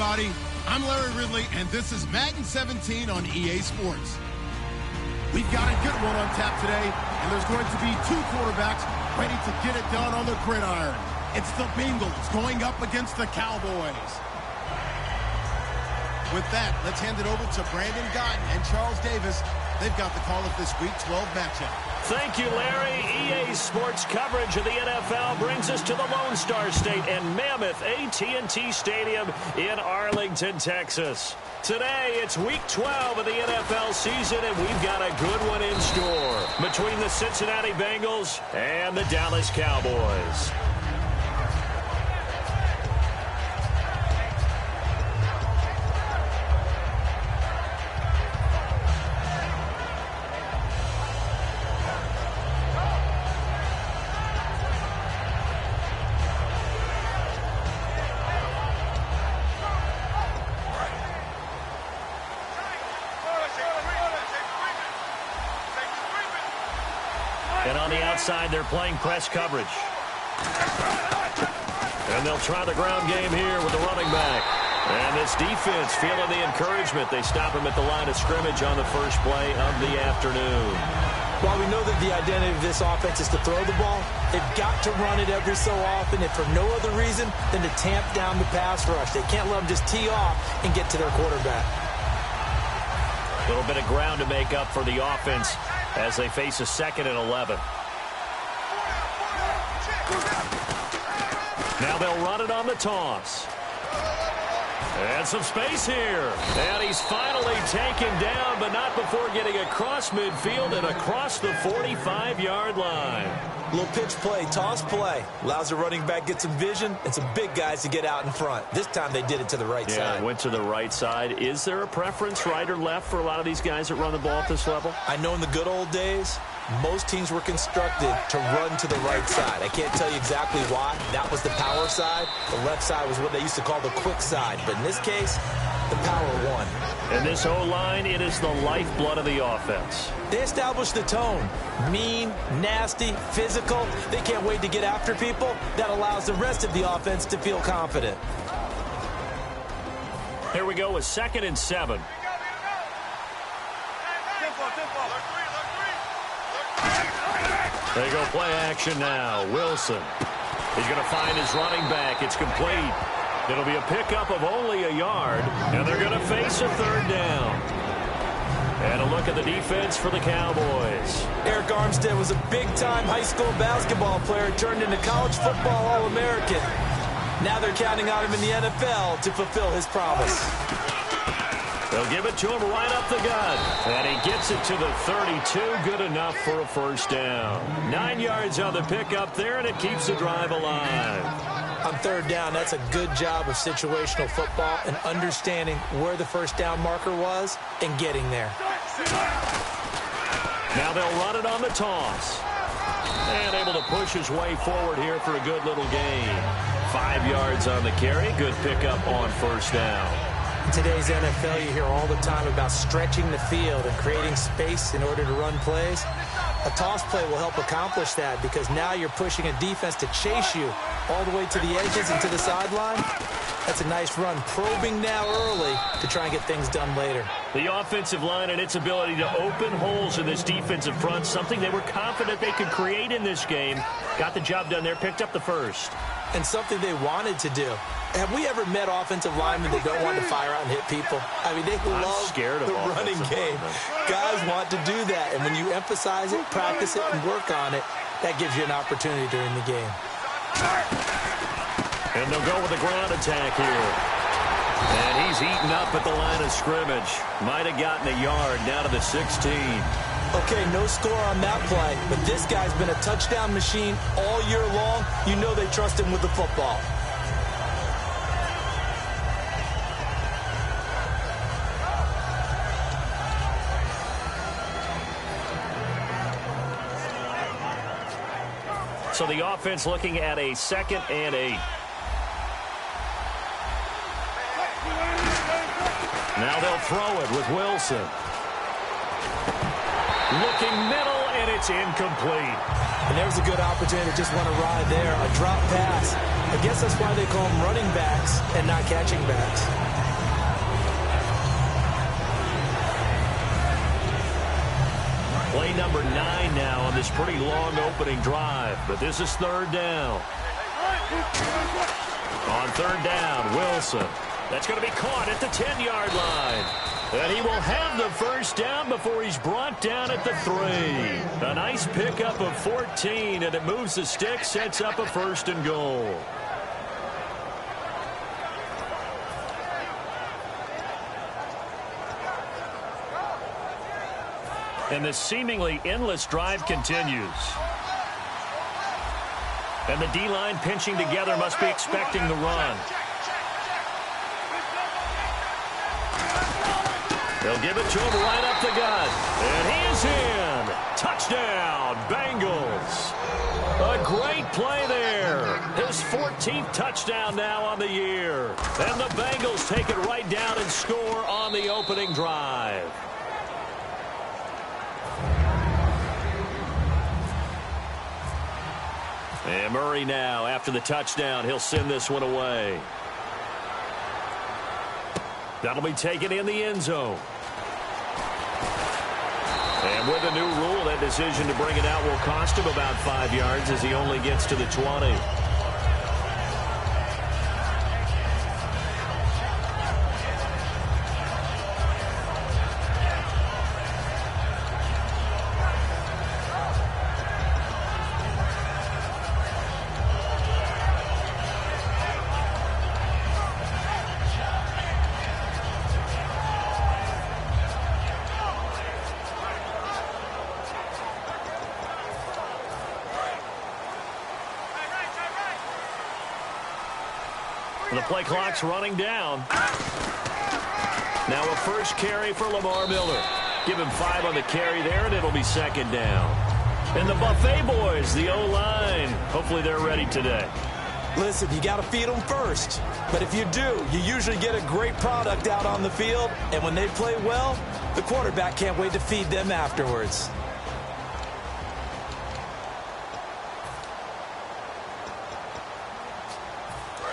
everybody. I'm Larry Ridley, and this is Madden 17 on EA Sports. We've got a good one on tap today, and there's going to be two quarterbacks ready to get it done on the gridiron. It's the Bengals going up against the Cowboys. With that, let's hand it over to Brandon Gotton and Charles Davis. They've got the call of this Week 12 matchup. Thank you, Larry. EA Sports coverage of the NFL brings us to the Lone Star State and mammoth AT&T Stadium in Arlington, Texas. Today, it's Week 12 of the NFL season, and we've got a good one in store between the Cincinnati Bengals and the Dallas Cowboys. And on the outside, they're playing press coverage. And they'll try the ground game here with the running back. And this defense feeling the encouragement. They stop him at the line of scrimmage on the first play of the afternoon. While we know that the identity of this offense is to throw the ball, they've got to run it every so often, if for no other reason than to tamp down the pass rush. They can't let them just tee off and get to their quarterback. A little bit of ground to make up for the offense as they face a 2nd and 11. Now they'll run it on the toss. And some space here. And he's finally taken down, but not before getting across midfield and across the 45-yard line. Little pitch play, toss play. Allows the running back to get some vision and some big guys to get out in front. This time they did it to the right side. Yeah, went to the right side. Is there a preference, right or left, for a lot of these guys that run the ball at this level? I know in the good old days, most teams were constructed to run to the right side. I can't tell you exactly why. That was the power side. The left side was what they used to call the quick side. But in this case, the power won. And this O-line, it is the lifeblood of the offense. They established the tone. Mean, nasty, physical. They can't wait to get after people. That allows the rest of the offense to feel confident. Here we go with 2nd and 7. They go play action now. Wilson. He's going to find his running back. It's complete. It'll be a pickup of only a yard, and they're going to face a 3rd down. And a look at the defense for the Cowboys. Eric Armstead was a big-time high school basketball player turned into college football All-American. Now they're counting on him in the NFL to fulfill his promise. They'll give it to him right up the gut. And he gets it to the 32. Good enough for a 1st down. 9 yards on the pickup there, and it keeps the drive alive. On 3rd down, that's a good job of situational football and understanding where the 1st down marker was and getting there. Now they'll run it on the toss. And able to push his way forward here for a good little gain. 5 yards on the carry. Good pickup on 1st down. In today's NFL, you hear all the time about stretching the field and creating space in order to run plays. A toss play will help accomplish that because now you're pushing a defense to chase you all the way to the edges and to the sideline. That's a nice run. Probing now early to try and get things done later. The offensive line and its ability to open holes in this defensive front, something they were confident they could create in this game. Got the job done there, picked up the 1st. And something they wanted to do. Have we ever met offensive linemen that don't want to fire out and hit people? I mean, they love the running game. Guys want to do that, and when you emphasize it, practice it, and work on it, that gives you an opportunity during the game. And they'll go with the ground attack here. And he's eaten up at the line of scrimmage. Might have gotten a yard, now to the 16. Okay, no score on that play, but this guy's been a touchdown machine all year long. You know they trust him with the football. So the offense looking at a 2nd and 8. Now they'll throw it with Wilson. Looking middle, and it's incomplete. And there's a good opportunity to just want to ride there. A drop pass. I guess that's why they call them running backs and not catching backs. Play number 9 now on this pretty long opening drive, but this is third down. On third down, Wilson. That's going to be caught at the 10-yard line. And he will have the first down before he's brought down at the 3. A nice pickup of 14, and it moves the stick, sets up a first and goal. And this seemingly endless drive continues. And the D-line pinching together must be expecting the run. They'll give it to him right up the gut. And he is in. Touchdown, Bengals. A great play there. His 14th touchdown now on the year. And the Bengals take it right down and score on the opening drive. And Murray now, after the touchdown, he'll send this one away. That'll be taken in the end zone. And with a new rule, that decision to bring it out will cost him about 5 yards as he only gets to the 20. The play clock's running down. Now a first carry for Lamar Miller. Give him 5 on the carry there, and it'll be second down. And the Buffet boys, the O-line, hopefully they're ready today. Listen, you got to feed them first. But if you do, you usually get a great product out on the field. And when they play well, the quarterback can't wait to feed them afterwards.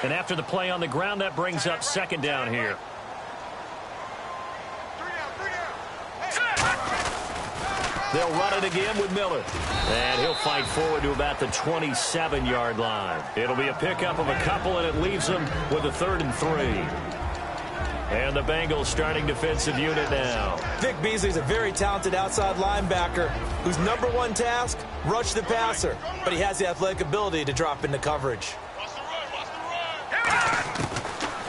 And after the play on the ground, that brings up second down here. They'll run it again with Miller. And he'll fight forward to about the 27-yard line. It'll be a pickup of a couple, and it leaves them with a 3rd and 3. And the Bengals starting defensive unit now. Vic Beasley's a very talented outside linebacker whose number one task, rush the passer. But he has the athletic ability to drop into coverage.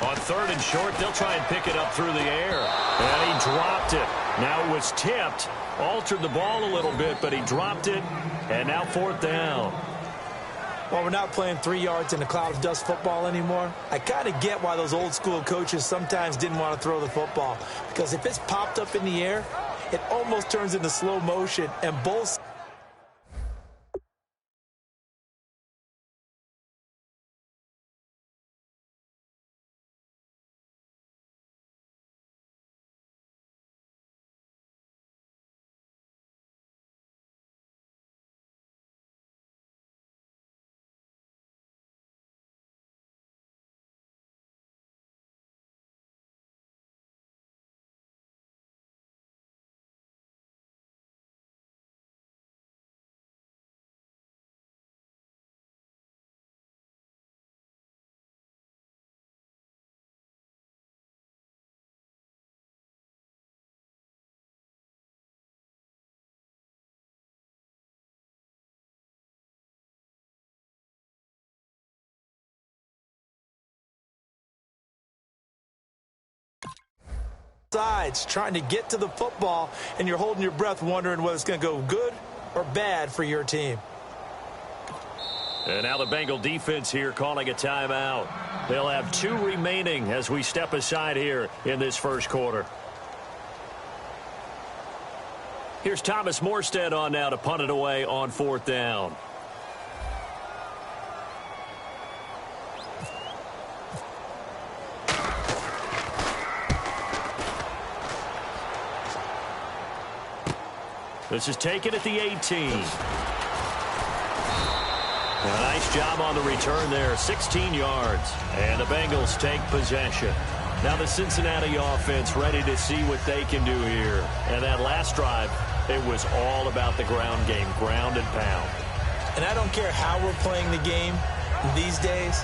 On 3rd and short, they'll try and pick it up through the air. And he dropped it. Now it was tipped. Altered the ball a little bit, but he dropped it. And now 4th down. Well, we're not playing 3 yards in a cloud of dust football anymore. I kind of get why those old school coaches sometimes didn't want to throw the football. Because if it's popped up in the air, it almost turns into slow motion. And both sides trying to get to the football, and you're holding your breath wondering whether it's going to go good or bad for your team. And now the Bengal defense here calling a timeout. They'll have 2 remaining as we step aside here in this first quarter. Here's Thomas Morstead on now to punt it away on 4th down. This is taken at the 18. A nice job on the return there, 16 yards. And the Bengals take possession. Now the Cincinnati offense ready to see what they can do here. And that last drive, It was all about the ground game, ground and pound. And I don't care how we're playing the game these days,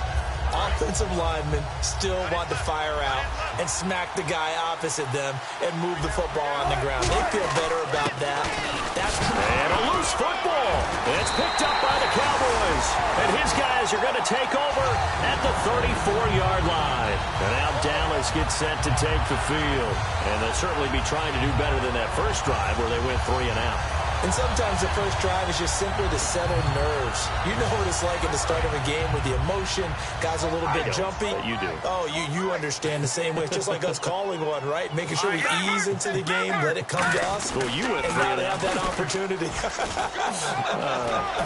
offensive linemen still want to fire out and smack the guy opposite them and move the football on the ground. They feel better about that. And a loose football. It's picked up by the Cowboys. And his guys are going to take over at the 34-yard line. And now Dallas gets set to take the field. And they'll certainly be trying to do better than that first drive where they went 3 and out. And sometimes the first drive is just simply to settle nerves. You know what it's like at the start of a game with the emotion. Guys a little bit jumpy. You do. Oh, you understand the same way. It's just like us calling one, right? Making sure we ease into the game, let it come to us. Well, you went 3 and out. Have that opportunity.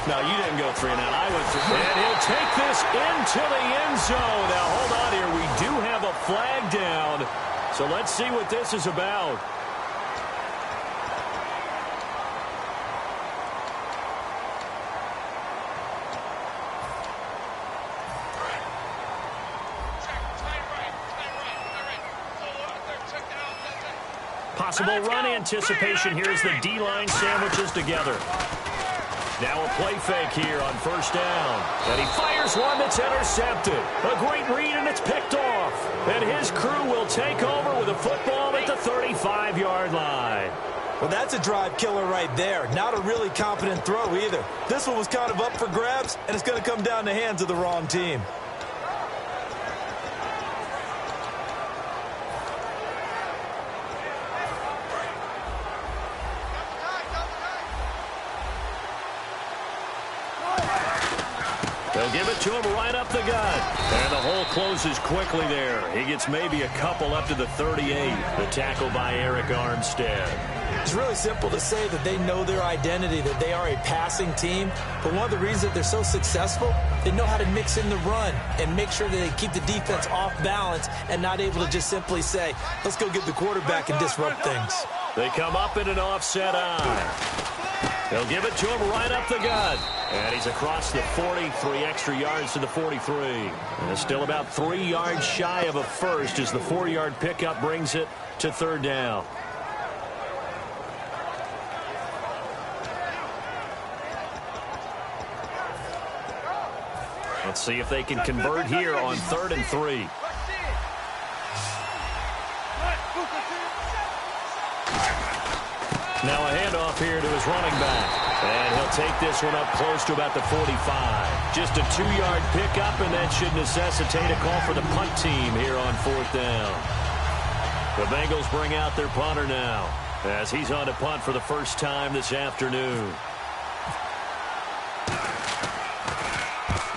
No, you didn't go 3 and out. I went 3 and out. And he'll take this into the end zone. Now, hold on here. We do have a flag down. So let's see what this is about. Possible run anticipation here as the D-line sandwiches together. Now a play fake here on first down. And he fires one that's intercepted. A great read, and it's picked off. And his crew will take over with a football at the 35-yard line. Well, that's a drive killer right there. Not a really competent throw either. This one was kind of up for grabs, and it's going to come down the hands of the wrong team. They'll give it to him right up the gut. And the hole closes quickly there. He gets maybe a couple up to the 38. The tackle by Eric Armstead. It's really simple to say that they know their identity, that they are a passing team. But one of the reasons that they're so successful, they know how to mix in the run and make sure that they keep the defense off balance and not able to just simply say, let's go get the quarterback and disrupt things. They come up in an offset eye. They'll give it to him right up the gut. And he's across the 40, 3 extra yards to the 43. And it's still about 3 yards shy of a first as the 4-yard pickup brings it to third down. Let's see if they can convert here on 3rd and 3. Now a handoff here to his running back. And he'll take this one up close to about the 45. Just a 2-yard pickup, and that should necessitate a call for the punt team here on 4th down. The Bengals bring out their punter now as he's on to punt for the first time this afternoon.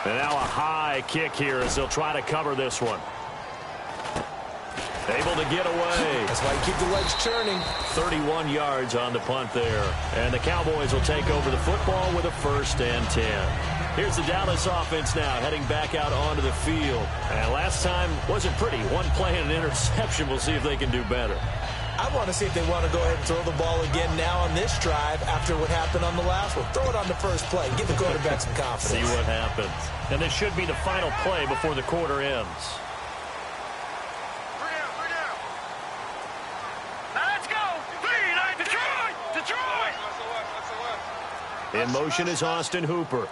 And now a high kick here as they'll try to cover this one. Able to get away. That's why you keep the legs churning. 31 yards on the punt there. And the Cowboys will take over the football with a 1st and 10. Here's the Dallas offense now heading back out onto the field. And last time wasn't pretty. One play and an interception. We'll see if they can do better. I want to see if they want to go ahead and throw the ball again now on this drive after what happened on the last one. Throw it on the first play. Give the quarterback some confidence. See what happens. And this should be the final play before the quarter ends. In motion is Austin Hooper.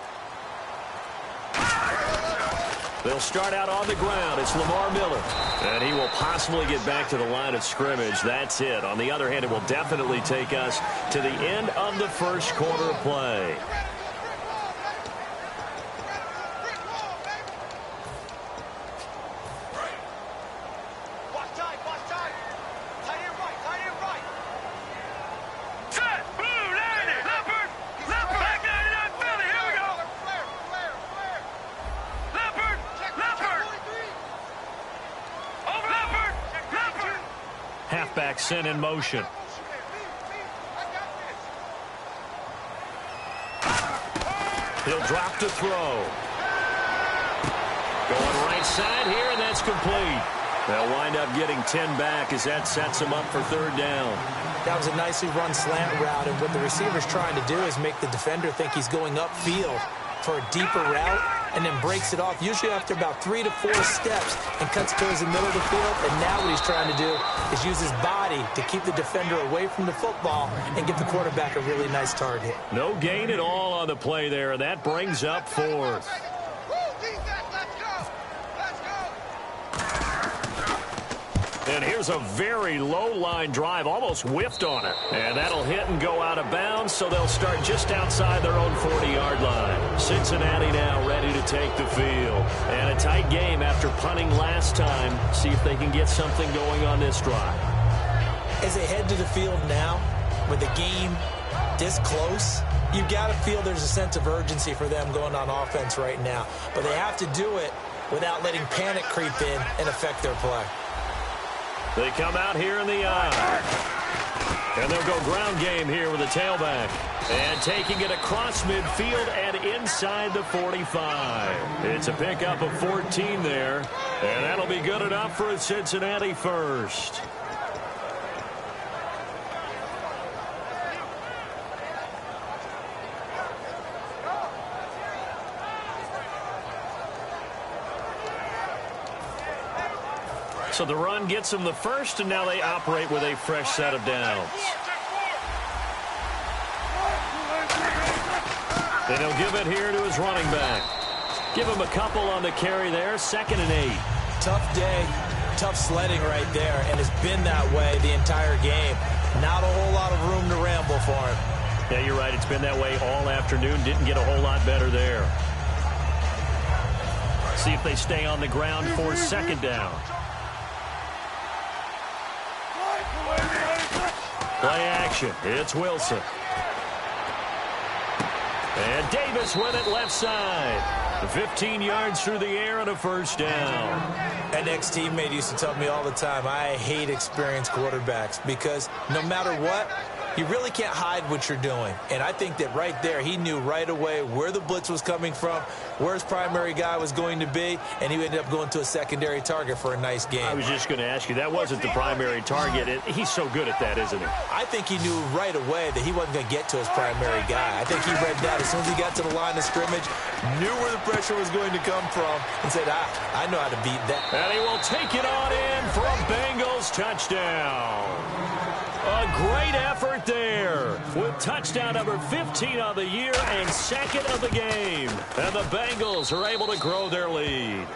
They'll start out on the ground. It's Lamar Miller. And he will possibly get back to the line of scrimmage. That's it. On the other hand, it will definitely take us to the end of the first quarter of play. Halfback sent in motion. He'll drop to throw. Going right side here, and that's complete. They'll wind up getting 10 back as that sets them up for 3rd down. That was a nicely run slant route, and what the receiver's trying to do is make the defender think he's going upfield for a deeper route and then breaks it off, usually after about 3 to 4 steps, and cuts towards the middle of the field. And now what he's trying to do is use his body to keep the defender away from the football and give the quarterback a really nice target. No gain at all on the play there, and that brings up 4th. And here's a very low-line drive, almost whiffed on it. And that'll hit and go out of bounds, so they'll start just outside their own 40-yard line. Cincinnati now ready to take the field. And a tight game after punting last time. See if they can get something going on this drive. As they head to the field now, with the game this close, you've got to feel there's a sense of urgency for them going on offense right now. But they have to do it without letting panic creep in and affect their play. They come out here in the eye. And they'll go ground game here with a tailback. And taking it across midfield and inside the 45. It's a pickup of 14 there. And that'll be good enough for a Cincinnati first. So the run gets them the first, and now they operate with a fresh set of downs. And he'll give it here to his running back. Give him a couple on the carry there, 2nd and 8. Tough day, tough sledding right there, and it's been that way the entire game. Not a whole lot of room to ramble for him. Yeah, you're right. It's been that way all afternoon. Didn't get a whole lot better there. See if they stay on the ground for 2nd down. Play action. It's Wilson. And Davis with it left side. 15 yards through the air and a first down. An ex-teammate used to tell me all the time, I hate experienced quarterbacks because no matter what, you really can't hide what you're doing. And I think that right there, he knew right away where the blitz was coming from, where his primary guy was going to be, and he ended up going to a secondary target for a nice game. I was just going to ask you, that wasn't the primary target. He's so good at that, isn't he? I think he knew right away that he wasn't going to get to his primary guy. I think he read that as soon as he got to the line of scrimmage, knew where the pressure was going to come from, and said, I know how to beat that. And he will take it on in for a Bengals touchdown. A great effort there with touchdown number 15 of the year and 2nd of the game. And the Bengals are able to grow their lead.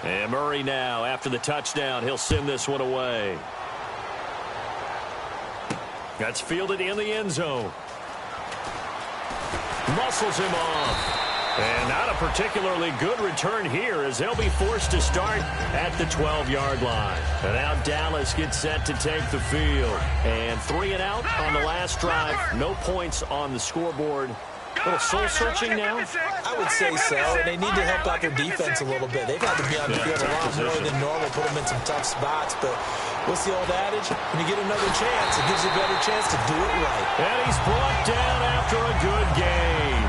And Murray now, after the touchdown, he'll send this one away. That's fielded in the end zone. Muscles him off. And not a particularly good return here as they'll be forced to start at the 12-yard line. And now Dallas gets set to take the field. And 3 and out on the last drive. No points on the scoreboard. A little soul-searching now? I would say so. And they need to help out their defense a little bit. They've had to be on the field a lot more than normal, put them in some tough spots. But what's the old adage? When you get another chance, it gives you a better chance to do it right. And he's brought down after a good game.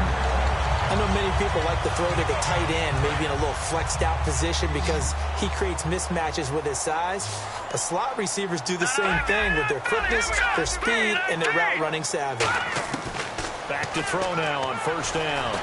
I know many people like to throw to the tight end, maybe in a little flexed out position because he creates mismatches with his size. But slot receivers do the same thing with their quickness, their speed, and their route running savvy. Back to throw now on first down.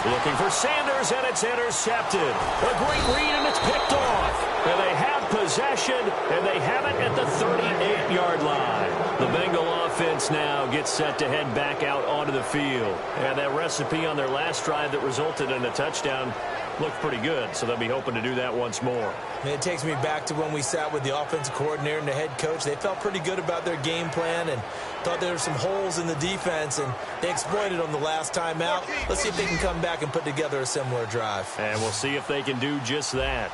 Looking for Sanders, and it's intercepted. A great read, and it's picked off. And they have possession, and they have it at the 38-yard line. The Bengal offense now gets set to head back out onto the field. And that recipe on their last drive that resulted in a touchdown looked pretty good, so they'll be hoping to do that once more. It takes me back to when we sat with the offensive coordinator and the head coach. They felt pretty good about their game plan and thought there were some holes in the defense, and they exploited them the last time out. Let's see if they can come back and put together a similar drive. And we'll see if they can do just that.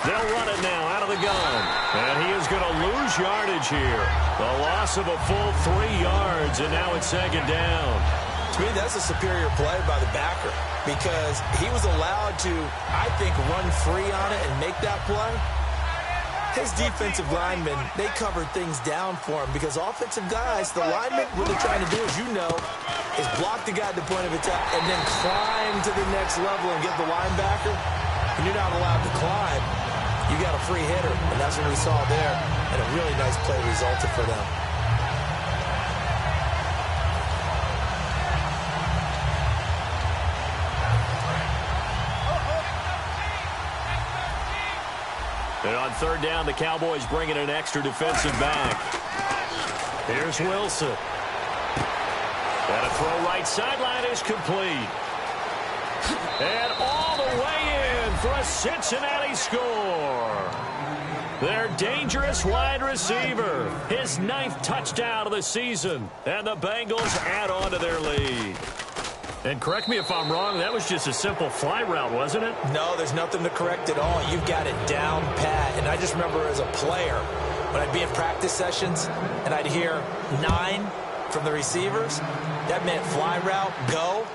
They'll run it now out of the gun. And he is going to lose yardage here. The loss of a full 3 yards, and now it's 2nd down. To me, that's a superior play by the backer because he was allowed to, I think, run free on it and make that play. His defensive linemen, they covered things down for him because offensive guys, the linemen, what they're trying to do, as you know, is block the guy at the point of attack and then climb to the next level and get the linebacker. And you're not allowed to climb. You you got a free hitter, and that's what we saw there, and a really nice play resulted for them. And on third down, the Cowboys bring in an extra defensive back. Here's Wilson. And a throw right sideline is complete. And all the way in for a Cincinnati score. Their dangerous wide receiver. His 9th touchdown of the season. And the Bengals add on to their lead. And correct me if I'm wrong, that was just a simple fly route, wasn't it? No, there's nothing to correct at all. You've got it down pat. And I just remember as a player, when I'd be in practice sessions and I'd hear 9 from the receivers, that meant fly route, go,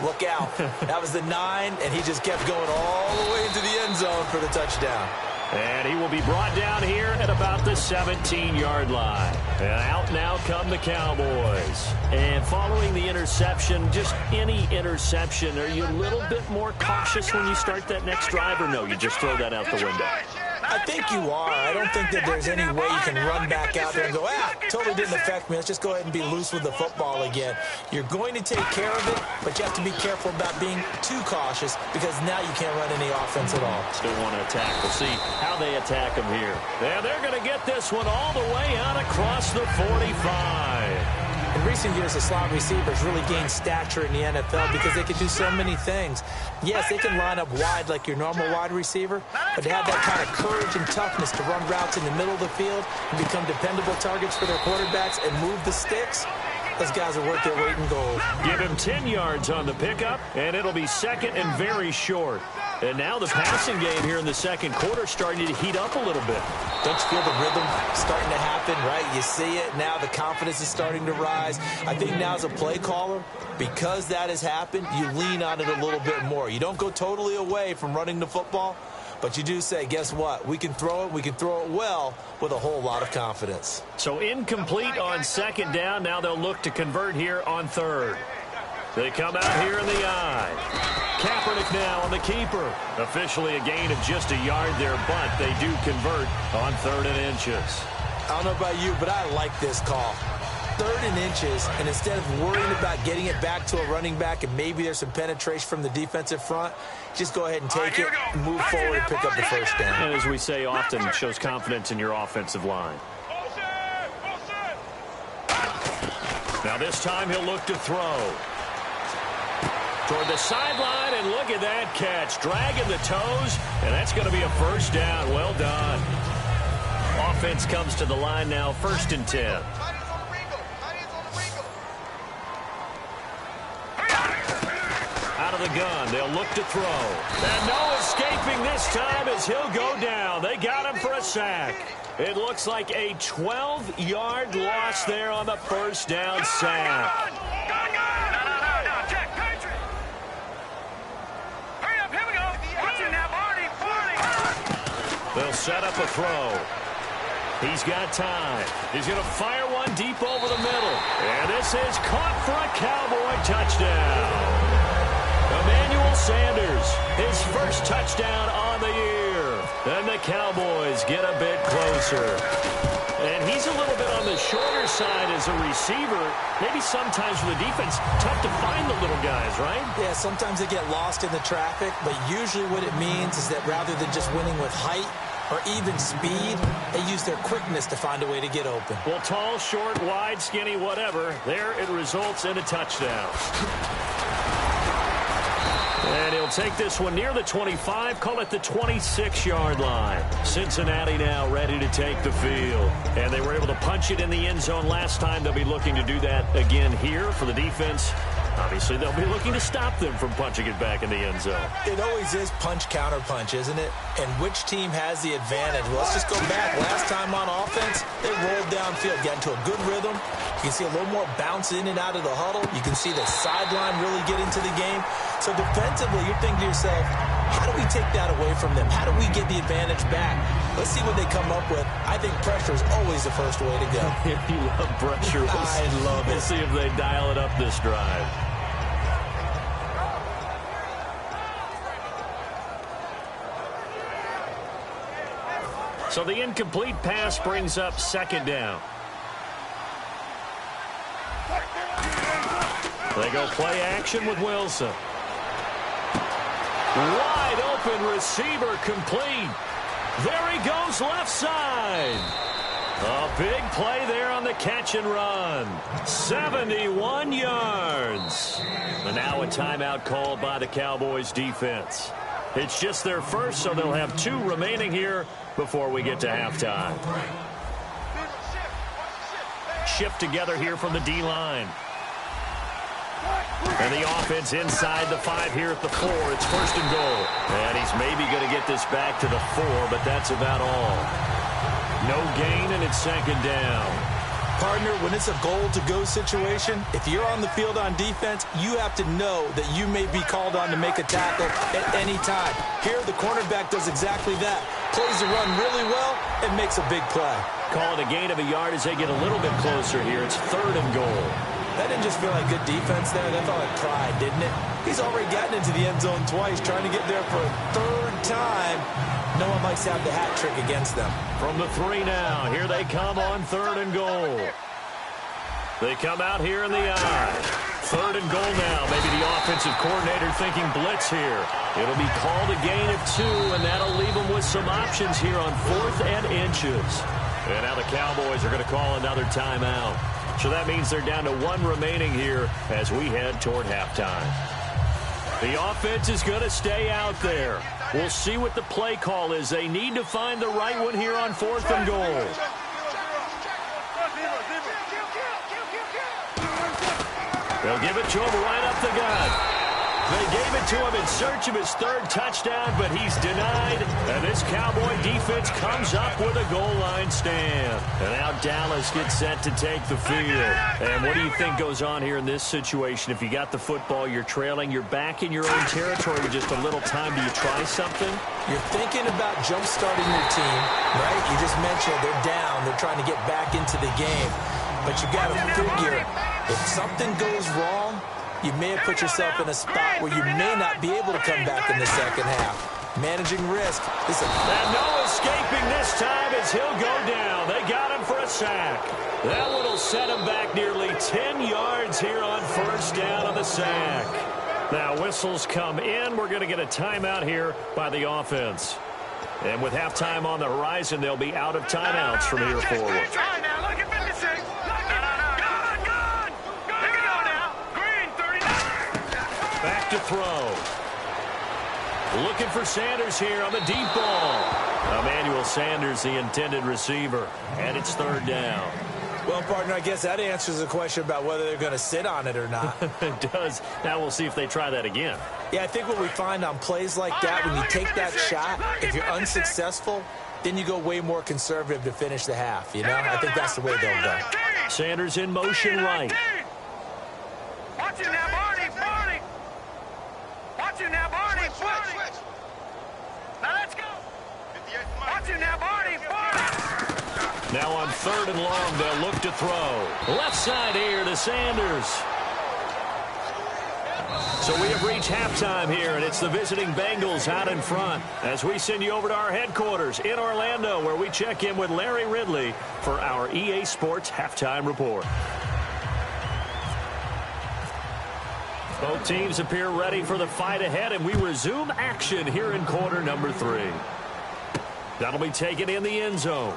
look out. That was the 9, and he just kept going all the way into the end zone for the touchdown. And he will be brought down here at about the 17-yard line. And out now come the Cowboys. And following the interception, just any interception, are you a little bit more cautious when you start that next drive, or no, you just throw that out the window? I think you are. I don't think that there's any way you can run back out there and go, totally didn't affect me. Let's just go ahead and be loose with the football again. You're going to take care of it, but you have to be careful about being too cautious because now you can't run any offense at all. Still want to attack. We'll see how they attack them here. And they're going to get this one all the way out across the 45. In recent years, the slot receivers really gained stature in the NFL because they can do so many things. Yes, they can line up wide like your normal wide receiver, but to have that kind of courage and toughness to run routes in the middle of the field and become dependable targets for their quarterbacks and move the sticks, those guys are worth their weight in gold. Give him 10 yards on the pickup, and it'll be second and very short. And now the passing game here in the second quarter starting to heat up a little bit. Don't you feel the rhythm starting to happen, right? You see it. Now the confidence is starting to rise. I think now as a play caller, because that has happened, you lean on it a little bit more. You don't go totally away from running the football, but you do say, guess what? We can throw it well with a whole lot of confidence. So incomplete on second down. Now they'll look to convert here on third. They come out here in the eye. Kaepernick now on the keeper. Officially a gain of just a yard there, but they do convert on 3rd and inches. I don't know about you, but I like this call. 3rd and inches, and instead of worrying about getting it back to a running back and maybe there's some penetration from the defensive front, just go ahead and take it, move forward, and pick up the first down. And as we say often, it shows confidence in your offensive line. Now this time he'll look to throw. Toward the sideline, and look at that catch. Dragging the toes, and that's going to be a first down. Well done. Offense comes to the line now, 1st and 10. Out of the gun, they'll look to throw. And no escaping this time as he'll go down. They got him for a sack. It looks like a 12-yard loss there on the first down sack. They'll set up a throw. He's got time. He's going to fire one deep over the middle. And this is caught for a Cowboy touchdown. Emmanuel Sanders, his first touchdown on the year. And the Cowboys get a bit closer. And he's a little bit on the shorter side as a receiver. Maybe sometimes for the defense, tough to find the little guys, right? Yeah, sometimes they get lost in the traffic, but usually what it means is that rather than just winning with height or even speed, they use their quickness to find a way to get open. Well, tall, short, wide, skinny, whatever, there it results in a touchdown. And he'll take this one near the 25, call it the 26-yard line. Cincinnati now ready to take the field. And they were able to punch it in the end zone last time. They'll be looking to do that again here for the defense. Obviously, they'll be looking to stop them from punching it back in the end zone. It always is punch, counter punch, isn't it? And which team has the advantage? Well, let's just go back. Last time on offense, they rolled downfield, got into a good rhythm. You can see a little more bounce in and out of the huddle. You can see the sideline really get into the game. So defensively, you're thinking to yourself, how do we take that away from them? How do we get the advantage back? Let's see what they come up with. I think pressure is always the first way to go. You love pressure. I love it. We'll see if they dial it up this drive. So the incomplete pass brings up second down. They go play action with Wilson. Wide open receiver complete. There he goes left side. A big play there on the catch and run. 71 yards. And now a timeout called by the Cowboys defense. It's just their first, so they'll have 2 remaining here before we get to halftime. Shift together here from the D-line. And the offense inside the 5 here at the 4. It's first and goal. And he's maybe going to get this back to the 4, but that's about all. No gain, and it's second down. Partner, when it's a goal-to-go situation, if you're on the field on defense, you have to know that you may be called on to make a tackle at any time. Here, the cornerback does exactly that. Plays the run really well and makes a big play. Call it a gain of a yard as they get a little bit closer here. It's third and goal. That didn't just feel like good defense there. That felt like pride, didn't it? He's already gotten into the end zone twice, trying to get there for a third time. No one likes to have the hat trick against them. From the 3 now, here they come on third and goal. They come out here in the eye. Third and goal now. Maybe the offensive coordinator thinking blitz here. It'll be called a gain of 2, and that'll leave them with some options here on 4th and inches. And now the Cowboys are going to call another timeout. So that means they're down to 1 remaining here as we head toward halftime. The offense is going to stay out there. We'll see what the play call is. They need to find the right one here on 4th and goal. They'll give it to him right up the gut. They gave it to him in search of his 3rd touchdown, but he's denied. And this Cowboy defense comes up with a goal line stand. And now Dallas gets set to take the field. And what do you think goes on here in this situation? If you got the football, you're trailing, you're back in your own territory with just a little time. Do you try something? You're thinking about jump-starting your team, right? You just mentioned they're down. They're trying to get back into the game. But you got to figure, if something goes wrong, you may have put yourself in a spot where you may not be able to come back in the second half. Managing risk. And no escaping this time as he'll go down. They got him for a sack. That one will set him back nearly 10 yards here on first down on the sack. Now whistles come in. We're going to get a timeout here by the offense. And with halftime on the horizon, they'll be out of timeouts from here forward. Back to throw. Looking for Sanders here on the deep ball. Emmanuel Sanders, the intended receiver. And it's third down. Well, partner, I guess that answers the question about whether they're going to sit on it or not. It does. Now we'll see if they try that again. Yeah, I think what we find on plays like that, when you take that shot, if you're unsuccessful, then you go way more conservative to finish the half, you know? I think that's the way they'll go. Sanders in motion right. Watch it now, Barney, Barney. Watch it now, Barney, switch. Now let's go. Watch it now, Barney, Barney. Now on third and long, they'll look to throw. Left side here to Sanders. So we have reached halftime here, and it's the visiting Bengals out in front as we send you over to our headquarters in Orlando, where we check in with Larry Ridley for our EA Sports Halftime Report. Both teams appear ready for the fight ahead, and we resume action here in quarter number 3. That'll be taken in the end zone.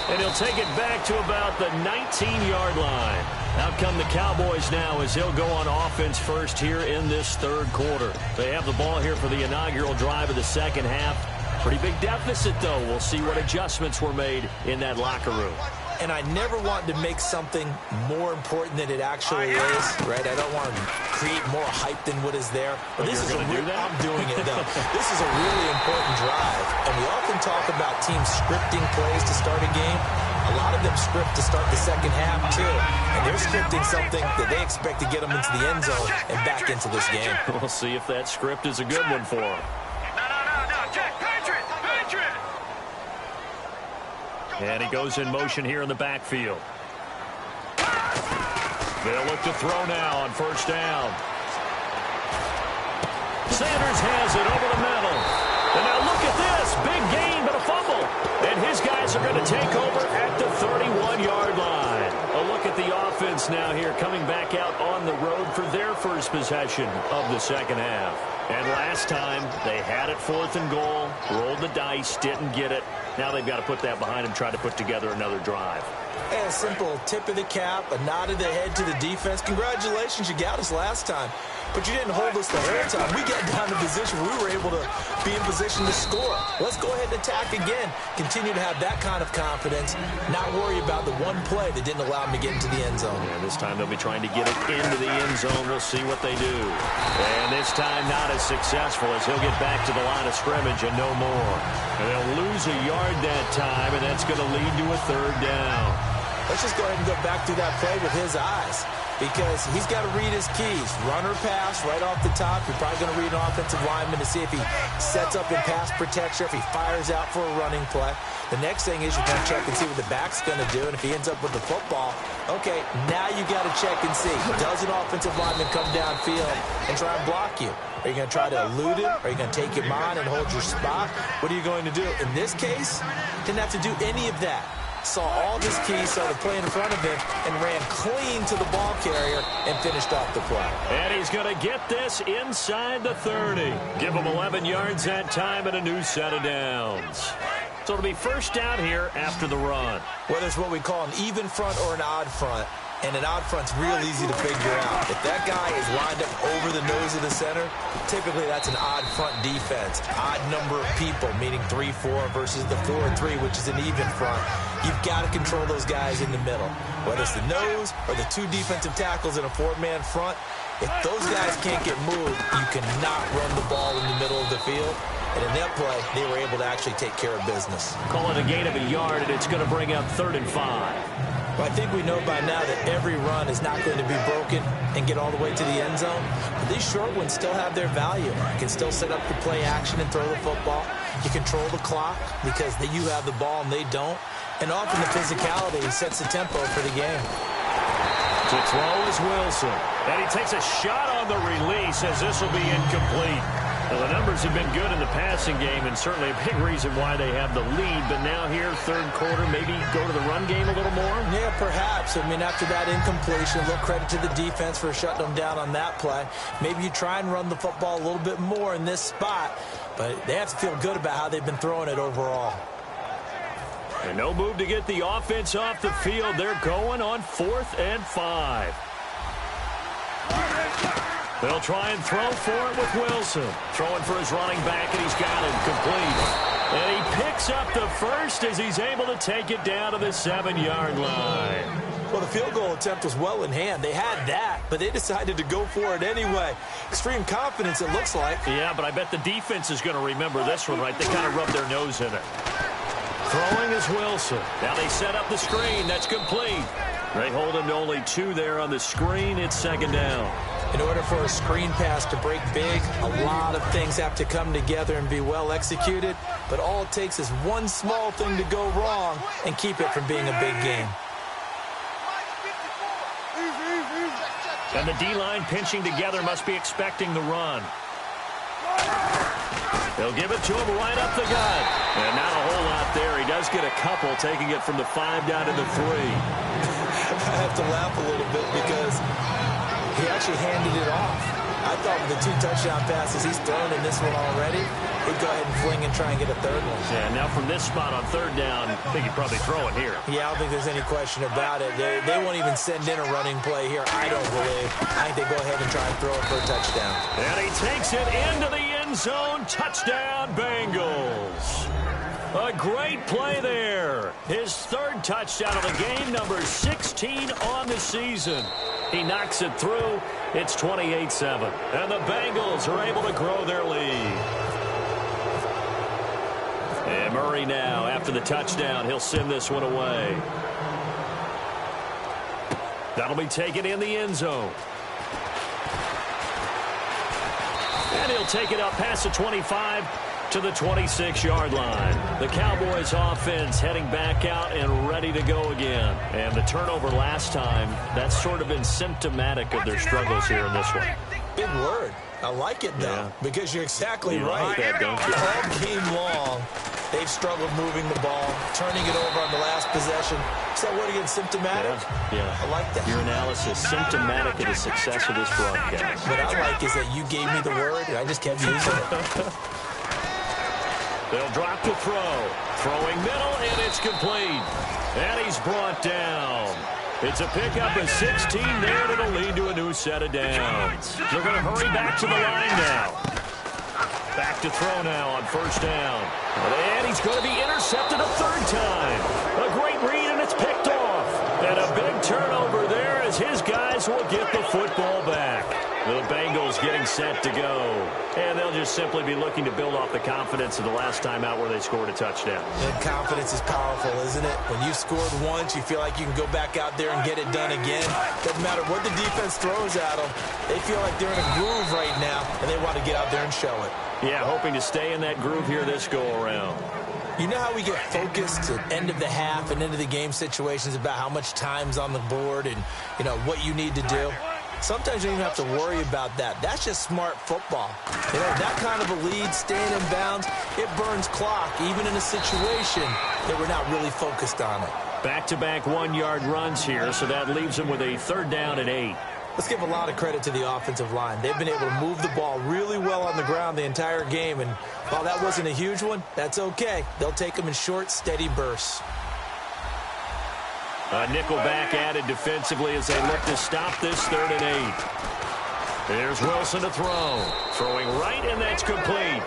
And he'll take it back to about the 19-yard line. Out come the Cowboys now as he'll go on offense first here in this third quarter. They have the ball here for the inaugural drive of the second half. Pretty big deficit, though. We'll see what adjustments were made in that locker room. And I never want to make something more important than it actually is, right? I don't want to create more hype than what is there. But this is I'm doing it, though. This is a really important drive. And we often talk about teams scripting plays to start a game. A lot of them script to start the second half, too. And they're scripting something that they expect to get them into the end zone and back into this game. We'll see if that script is a good one for them. And he goes in motion here in the backfield. They'll look to throw now on first down. Sanders has it over the middle. And now look at this. Big gain, but a fumble. And his guys are going to take over at the 31-yard line. A look at the offense now here, coming back out on the road for their first possession of the second half. And last time, they had it 4th and goal, rolled the dice, didn't get it. Now they've got to put that behind them, try to put together another drive. And a simple tip of the cap, a nod of the head to the defense. Congratulations, you got us last time. But you didn't hold us the whole time. We got down to position where we were able to be in position to score. Let's go ahead and attack again. Continue to have that kind of confidence. Not worry about the one play that didn't allow them to get into the end zone. And this time they'll be trying to get it into the end zone. We'll see what they do. And this time not as successful as he'll get back to the line of scrimmage and no more. And they'll lose a yard that time, and that's going to lead to a 3rd down. Let's just go ahead and go back through that play with his eyes, because he's got to read his keys. Run or pass right off the top. You're probably going to read an offensive lineman to see if he sets up in pass protection, if he fires out for a running play. The next thing is you're going to check and see what the back's going to do, and if he ends up with the football, okay, now you got to check and see. Does an offensive lineman come downfield and try and block you? Are you going to try to elude him? Are you going to take him on and hold your spot? What are you going to do? In this case, didn't have to do any of that. Saw all his keys, saw the play in front of him, and ran clean to the ball carrier and finished off the play. And he's going to get this inside the 30. Give him 11 yards that time and a new set of downs. So it'll be first down here after the run. Whether it's what we call an even front or an odd front, and an odd front's real easy to figure out. If that guy is lined up over the nose of the center, typically that's an odd front defense. Odd number of people, meaning 3-4 versus the 4-3, which is an even front. You've got to control those guys in the middle. Whether it's the nose or the 2 defensive tackles in a 4-man front, if those guys can't get moved, you cannot run the ball in the middle of the field. And in that play, they were able to actually take care of business. Call it a gain of a yard, and it's going to bring up 3rd and 5. Well, I think we know by now that every run is not going to be broken and get all the way to the end zone. But these short ones still have their value. You can still set up the play action and throw the football. You control the clock because you have the ball and they don't. And often the physicality sets the tempo for the game. To throw is Wilson. And he takes a shot on the release as this will be incomplete. Well, the numbers have been good in the passing game, and certainly a big reason why they have the lead. But now here, 3rd quarter, maybe go to the run game a little more? Yeah, perhaps. I mean, after that incompletion, a little credit to the defense for shutting them down on that play. Maybe you try and run the football a little bit more in this spot, but they have to feel good about how they've been throwing it overall. And no move to get the offense off the field. They're going on 4th and 5. They'll try and throw for it with Wilson. Throwing for his running back, and he's got it complete. And he picks up the first as he's able to take it down to the 7-yard line. Well, the field goal attempt was well in hand. They had that, but they decided to go for it anyway. Extreme confidence, it looks like. Yeah, but I bet the defense is going to remember this one, right? They kind of rubbed their nose in it. Throwing is Wilson. Now they set up the screen. That's complete. They hold him to only 2 there on the screen. It's 2nd down. In order for a screen pass to break big, a lot of things have to come together and be well executed. But all it takes is one small thing to go wrong and keep it from being a big game. And the D-line pinching together must be expecting the run. They'll give it to him right up the gut. And not a whole lot there. He does get a couple, taking it from the 5 down to the 3. I have to laugh a little bit because he actually handed it off. I thought with the 2 touchdown passes he's thrown in this one already, he'd go ahead and fling and try and get a 3rd one. Yeah, now from this spot on 3rd down, I think he'd probably throw it here. Yeah, I don't think there's any question about it. They won't even send in a running play here, I don't believe. I think they go ahead and try and throw it for a touchdown. And he takes it into the end zone. Touchdown, Bengals. A great play there. His 3rd touchdown of the game, number 16 on the season. He knocks it through. It's 28-7. And the Bengals are able to grow their lead. And Murray now, after the touchdown, he'll send this one away. That'll be taken in the end zone. And he'll take it up past the 25 to the 26-yard line. The Cowboys offense heading back out and ready to go again. And the turnover last time, that's sort of been symptomatic of their struggles here in this one. Big word. I like it, though, because you're exactly right. That, don't you? All game long, They've struggled moving the ball, turning it over on the last possession. Is that word again, symptomatic? Yeah. I like that. Your analysis, symptomatic of the success of this broadcast. What I like is that you gave me the word, and I just kept using it. They'll drop to throw. Throwing middle, and it's complete. And he's brought down. It's a pickup of 16 there, and it'll lead to a new set of downs. They're going to hurry back to the line now. Back to throw now on first down. And he's going to be intercepted a third time. A great read, and it's picked off. And a big turnover there as his guys will get the football back. The Bengals getting set to go. And they'll just simply be looking to build off the confidence of the last time out where they scored a touchdown. And confidence is powerful, isn't it? When you scored once, you feel like you can go back out there and get it done again. Doesn't matter what the defense throws at them. They feel like they're in a groove right now, and they want to get out there and show it. Yeah, hoping to stay in that groove here this go-around. You know how we get focused at end of the half and into the game situations about how much time's on the board and, you know, what you need to do? Sometimes you don't even have to worry about that. That's just smart football. You know, that kind of a lead, staying in bounds, it burns clock, even in a situation that we're not really focused on it. Back-to-back one-yard runs here, so that leaves them with a third down and 8. Let's give a lot of credit to the offensive line. They've been able to move the ball really well on the ground the entire game, and while that wasn't a huge one, that's okay. They'll take them in short, steady bursts. A nickel back added defensively as they look to stop this third and 8. There's Wilson to throw. Throwing right, and that's complete.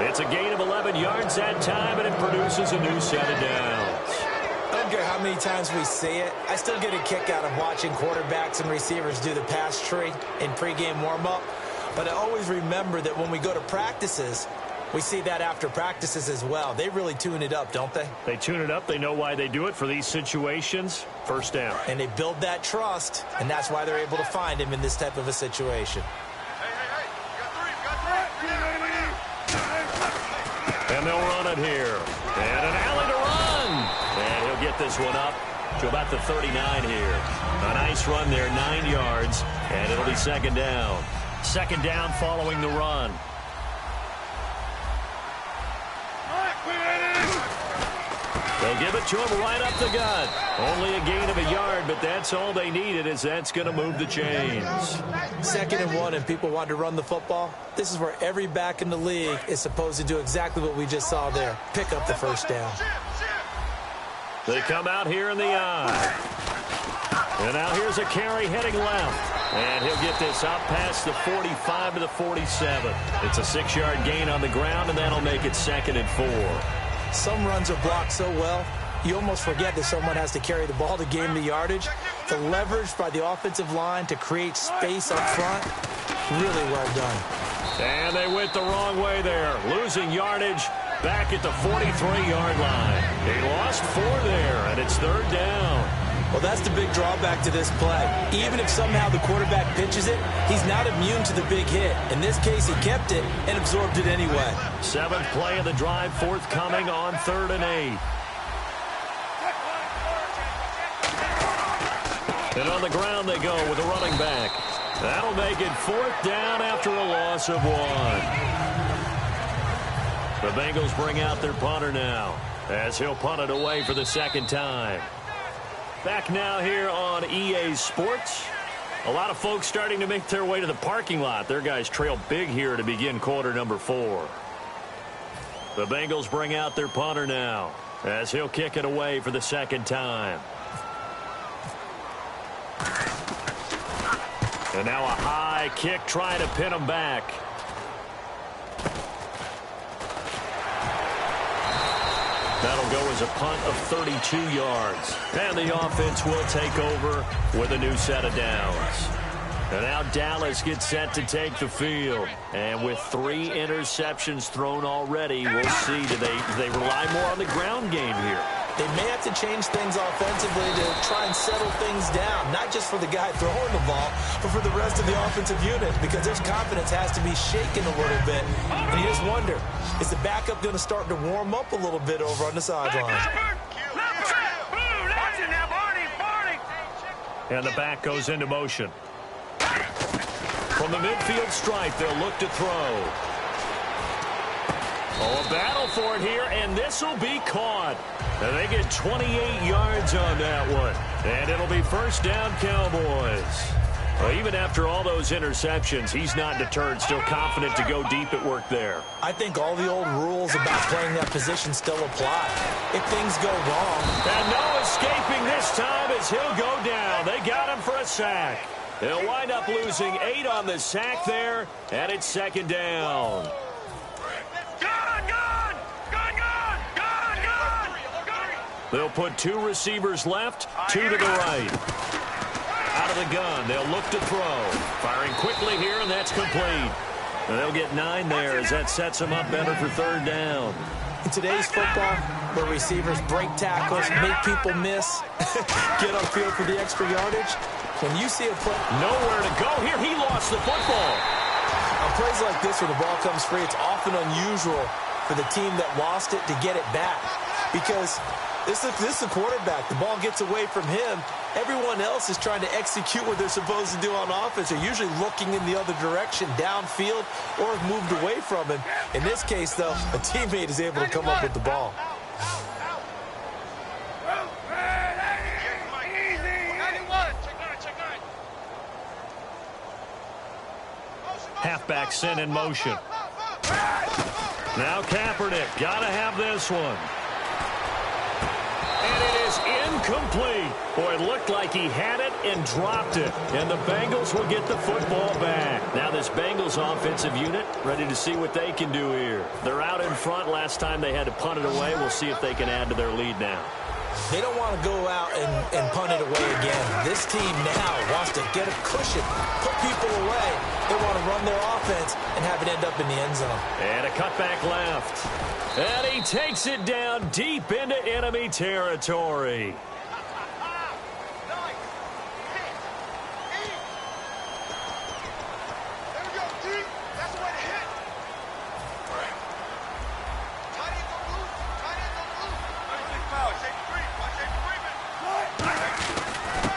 It's a gain of 11 yards that time, and it produces a new set of downs. I don't care how many times we see it. I still get a kick out of watching quarterbacks and receivers do the pass tree in pregame warm-up. But I always remember that when we go to practices, we see that after practices as well. They really tune it up, don't they? They tune it up. They know why they do it for these situations. First down. And they build that trust, and that's why they're able to find him in this type of a situation. And they'll run it here. And an alley to run. And he'll get this one up to about the 39 here. A nice run there, 9 yards. And it'll be second down. Second down following the run. They'll give it to him right up the gut. Only a gain of a yard, but that's all they needed, as that's going to move the chains. 2nd and 1, and people want to run the football. This is where every back in the league is supposed to do exactly what we just saw there. Pick up the first down. They come out here in the eye. And now here's a carry heading left. And he'll get this out past the 45 to the 47. It's a 6-yard gain on the ground, and that'll make it 2nd and 4. Some runs are blocked so well, you almost forget that someone has to carry the ball to gain the yardage. The leverage by the offensive line to create space up front, really well done. And they went the wrong way there, losing yardage back at the 43-yard line. They lost 4 there, and it's third down. Well, that's the big drawback to this play. Even if somehow the quarterback pitches it, he's not immune to the big hit. In this case, he kept it and absorbed it anyway. 7th play of the drive forthcoming on 3rd and 8. And on the ground they go with a running back. That'll make it 4th down after a loss of 1. The Bengals bring out their punter now, as he'll punt it away for the 2nd time. Back now here on EA Sports. A lot of folks starting to make their way to the parking lot. Their guys trail big here to begin quarter number 4. The Bengals bring out their punter now, as he'll kick it away for the 2nd time. And now a high kick trying to pin him back. That'll go as a punt of 32 yards. And the offense will take over with a new set of downs. And now Dallas gets set to take the field. And with 3 interceptions thrown already, we'll see, do they rely more on the ground game here? They may have to change things offensively to try and settle things down, not just for the guy throwing the ball, but for the rest of the offensive unit, because their confidence has to be shaken a little bit. And you just wonder, is the backup going to start to warm up a little bit over on the sideline? And the back goes into motion. From the midfield stripe, they'll look to throw. Oh, a battle for it here, and this will be caught. And they get 28 yards on that one. And it'll be first down, Cowboys. Well, even after all those interceptions, he's not deterred, still confident to go deep at work there. I think all the old rules about playing that position still apply. If things go wrong. And no escaping this time as he'll go down. They got him for a sack. They'll wind up losing 8 on the sack there, and it's second down. They'll put 2 receivers left, 2 to the right. Out of the gun, they'll look to throw. Firing quickly here, and that's complete. And they'll get 9 there as that sets them up better for third down. In today's football, where receivers break tackles, make people miss, get upfield for the extra yardage, when you see a play... Nowhere to go here. He lost the football. On plays like this where the ball comes free, it's often unusual for the team that lost it to get it back. Because this is a quarterback. The ball gets away from him. Everyone else is trying to execute what they're supposed to do on offense. They're usually looking in the other direction, downfield, or have moved away from him. In this case, though, a teammate is able to come up with the ball. Halfback sent in motion. Now Kaepernick, gotta have this one. And it is incomplete. Boy, it looked like he had it and dropped it. And the Bengals will get the football back. Now this Bengals offensive unit ready to see what they can do here. They're out in front. Last time they had to punt it away. We'll see if they can add to their lead now. They don't want to go out and punt it away again. This team now wants to get a cushion, put people away. They want to run their offense and have it end up in the end zone. And a cutback left. And he takes it down deep into enemy territory.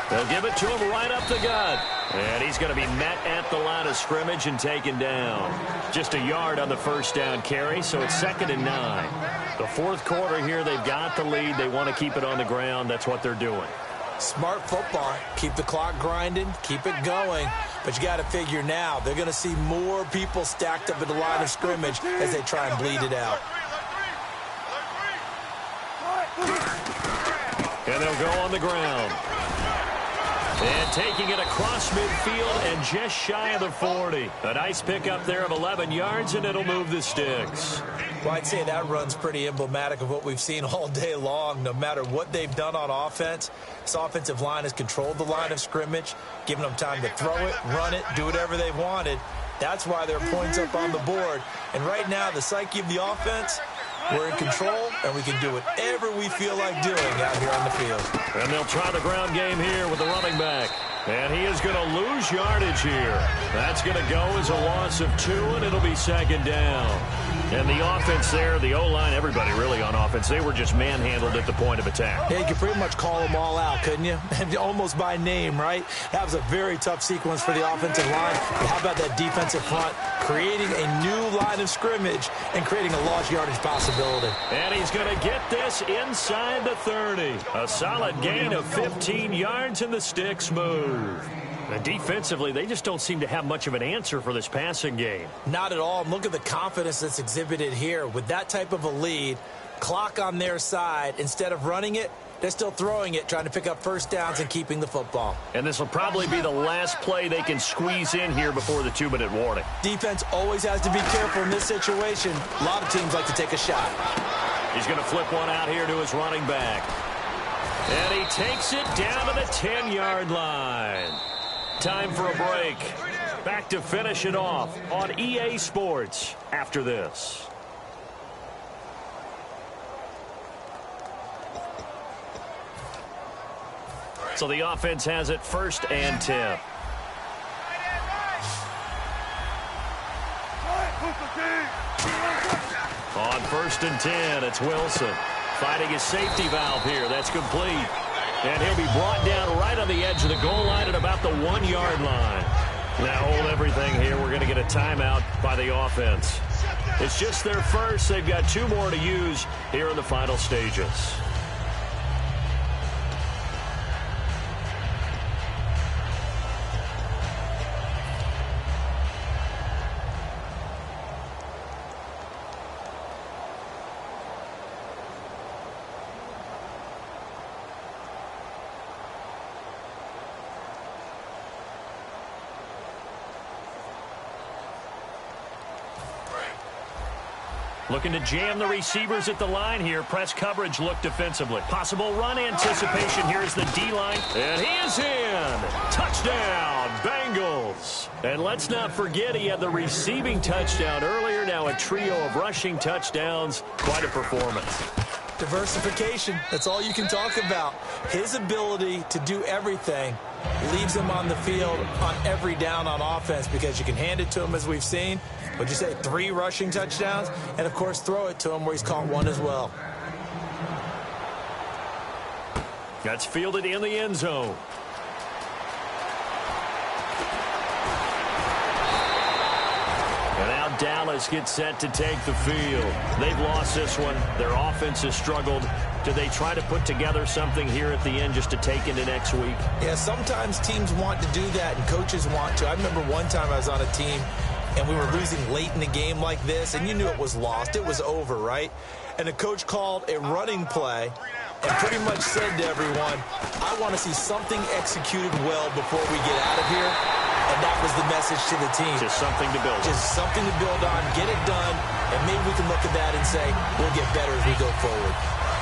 They'll give it to him right up the gut. And he's going to be met at the line of scrimmage and taken down. Just a yard on the first down carry, so it's 2nd and 9. The fourth quarter here, they've got the lead. They want to keep it on the ground. That's what they're doing. Smart football. Keep the clock grinding, keep it going. But you got to figure now, they're going to see more people stacked up at the line of scrimmage as they try and bleed it out. And they'll go on the ground. And taking it across midfield and just shy of the 40. A nice pickup there of 11 yards, and it'll move the sticks. Well, I'd say that run's pretty emblematic of what we've seen all day long. No matter what they've done on offense, this offensive line has controlled the line of scrimmage, giving them time to throw it, run it, do whatever they wanted. That's why there are points up on the board. And right now, the psyche of the offense, we're in control, and we can do whatever we feel like doing out here on the field. And they'll try the ground game here with the running back. And he is going to lose yardage here. That's going to go as a loss of 2, and it'll be 2nd down. And the offense there, the O-line, everybody really on offense, they were just manhandled at the point of attack. Yeah, you could pretty much call them all out, couldn't you? Almost by name, right? That was a very tough sequence for the offensive line. But how about that defensive front creating a new line of scrimmage and creating a lost yardage possibility? And he's going to get this inside the 30. A solid gain of 15 yards, and the sticks move. And defensively, they just don't seem to have much of an answer for this passing game. Not at all. Look at the confidence that's exhibited here. With that type of a lead, clock on their side, instead of running it, they're still throwing it, trying to pick up first downs and keeping the football. And this will probably be the last play they can squeeze in here before the 2-minute warning. Defense always has to be careful in this situation. A lot of teams like to take a shot. He's going to flip one out here to his running back. And he takes it down to the 10-yard line. Time for a break. Back to finish it off on EA Sports after this. So the offense has it 1st and 10. On 1st and 10, it's Wilson. Fighting his safety valve here. That's complete. And he'll be brought down right on the edge of the goal line at about the 1-yard line. Now hold everything here. We're going to get a timeout by the offense. It's just their first. They've got 2 more to use here in the final stages. Looking to jam the receivers at the line here. Press coverage look defensively. Possible run anticipation. Here's the D-line. And he is in. Touchdown, Bengals. And let's not forget he had the receiving touchdown earlier. Now a trio of rushing touchdowns. Quite a performance. Diversification. That's all you can talk about. His ability to do everything leaves him on the field on every down on offense because you can hand it to him as we've seen. Would you say 3 rushing touchdowns? And, of course, throw it to him where he's caught 1 as well. That's fielded in the end zone. And now Dallas gets set to take the field. They've lost this one. Their offense has struggled. Do they try to put together something here at the end just to take into next week? Yeah, sometimes teams want to do that and coaches want to. I remember one time I was on a team and we were losing late in the game like this, and you knew it was lost. It was over, right? And the coach called a running play and pretty much said to everyone, I want to see something executed well before we get out of here. And that was the message to the team. Just something to build on. Just something to build on, get it done, and maybe we can look at that and say, we'll get better as we go forward.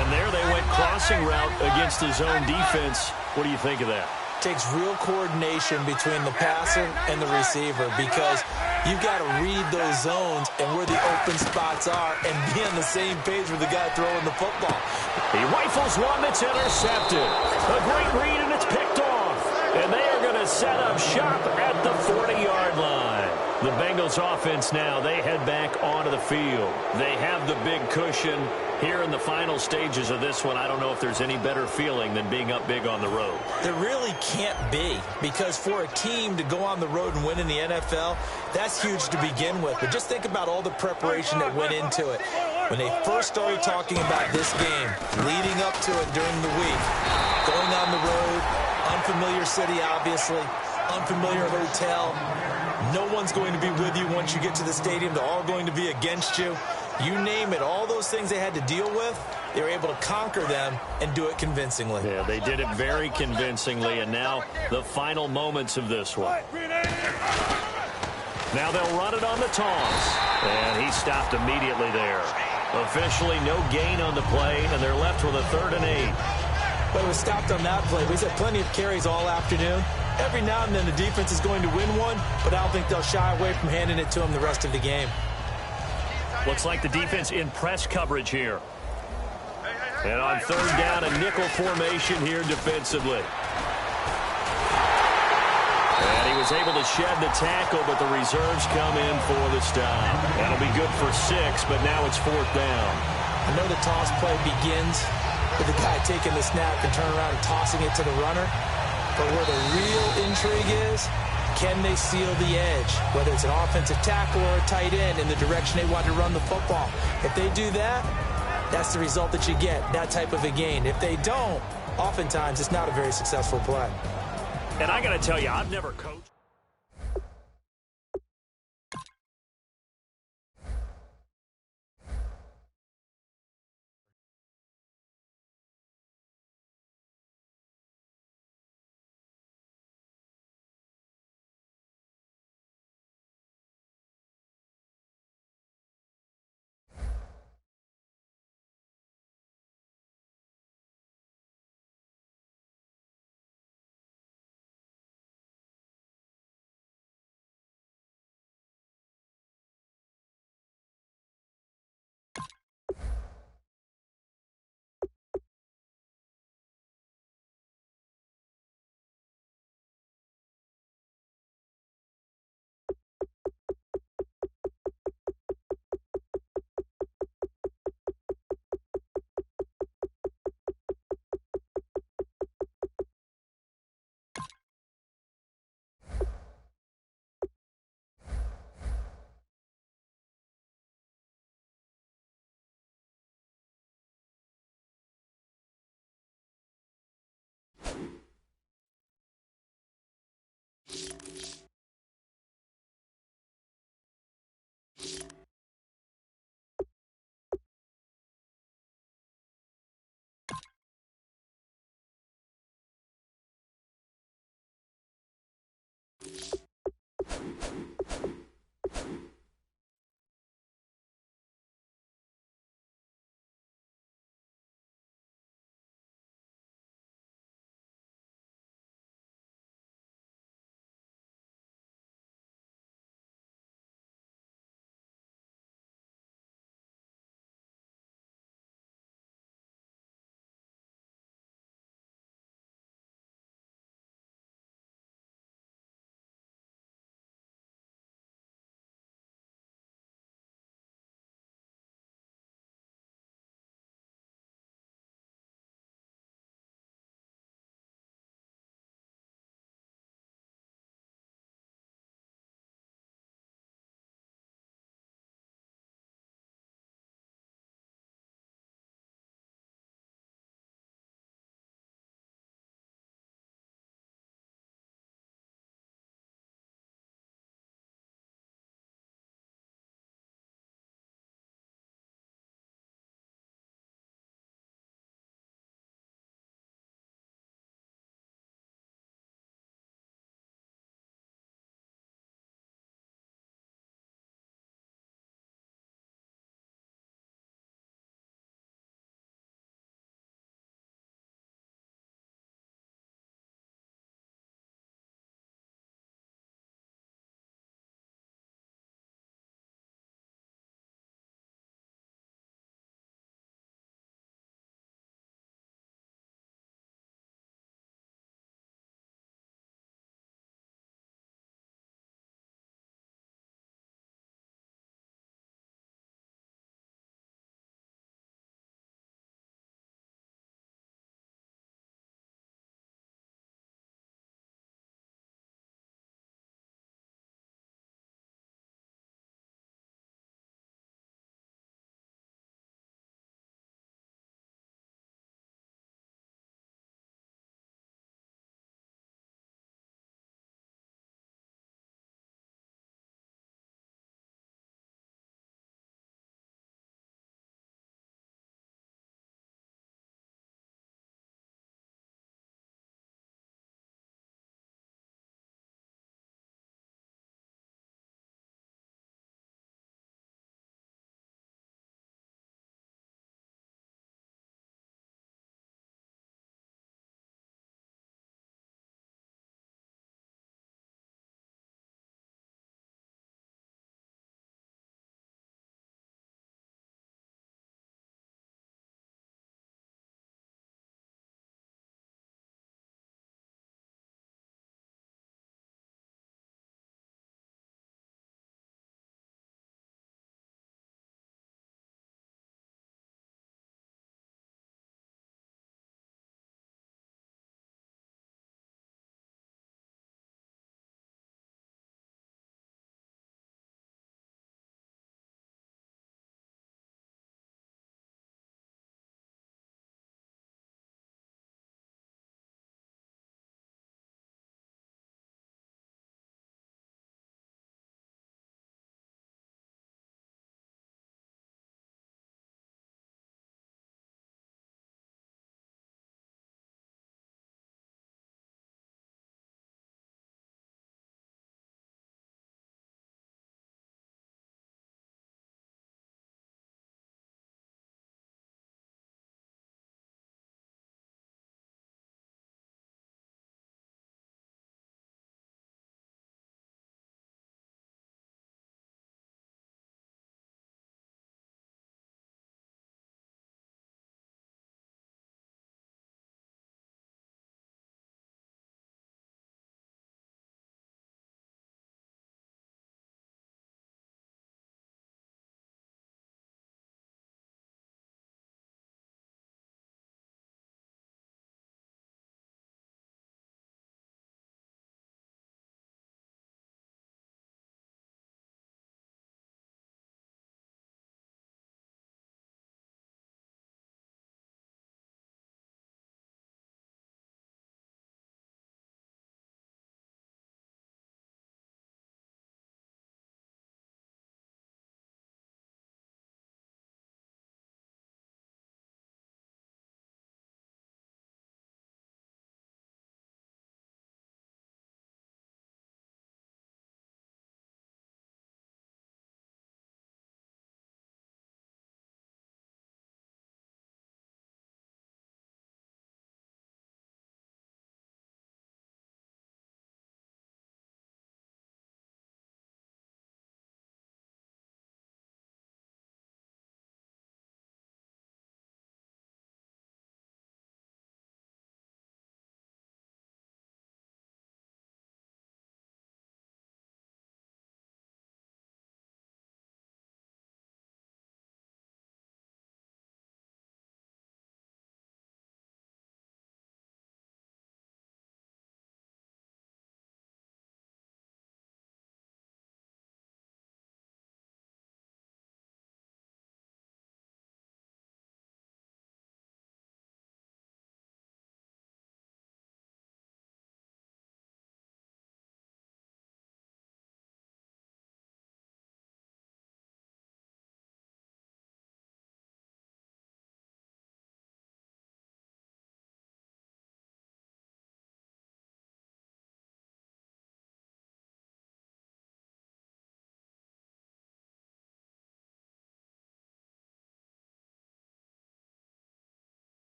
And there they went crossing route against the zone defense. What do you think of that? Takes real coordination between the passer and the receiver because you've got to read those zones and where the open spots are and be on the same page with the guy throwing the football. He rifles one that's intercepted. A great read, and it's picked off. And they are going to set up shop at the 40-yard line. The Bengals offense now, they head back onto the field. They have the big cushion. Here in the final stages of this one, I don't know if there's any better feeling than being up big on the road. There really can't be, because for a team to go on the road and win in the NFL, that's huge to begin with. But just think about all the preparation that went into it. When they first started talking about this game, leading up to it during the week, going on the road, unfamiliar city, obviously, unfamiliar hotel. No one's going to be with you once you get to the stadium. They're all going to be against you. You name it, all those things they had to deal with, they were able to conquer them and do it convincingly. Yeah, they did it very convincingly, and now the final moments of this one. Now they'll run it on the toss, and he stopped immediately there. Officially no gain on the play, and they're left with a 3rd and 8. But it was stopped on that play. We've had plenty of carries all afternoon. Every now and then the defense is going to win one, but I don't think they'll shy away from handing it to them the rest of the game. Looks like the defense in press coverage here. And on 3rd down, a nickel formation here defensively. And he was able to shed the tackle, but the reserves come in for the stop. That'll be good for 6, but now it's 4th down. I know the toss play begins with the guy taking the snap and turning around and tossing it to the runner. But where the real intrigue is, can they seal the edge? Whether it's an offensive tackle or a tight end in the direction they want to run the football. If they do that, that's the result that you get, that type of a gain. If they don't, oftentimes it's not a very successful play. And I got to tell you, I've never coached.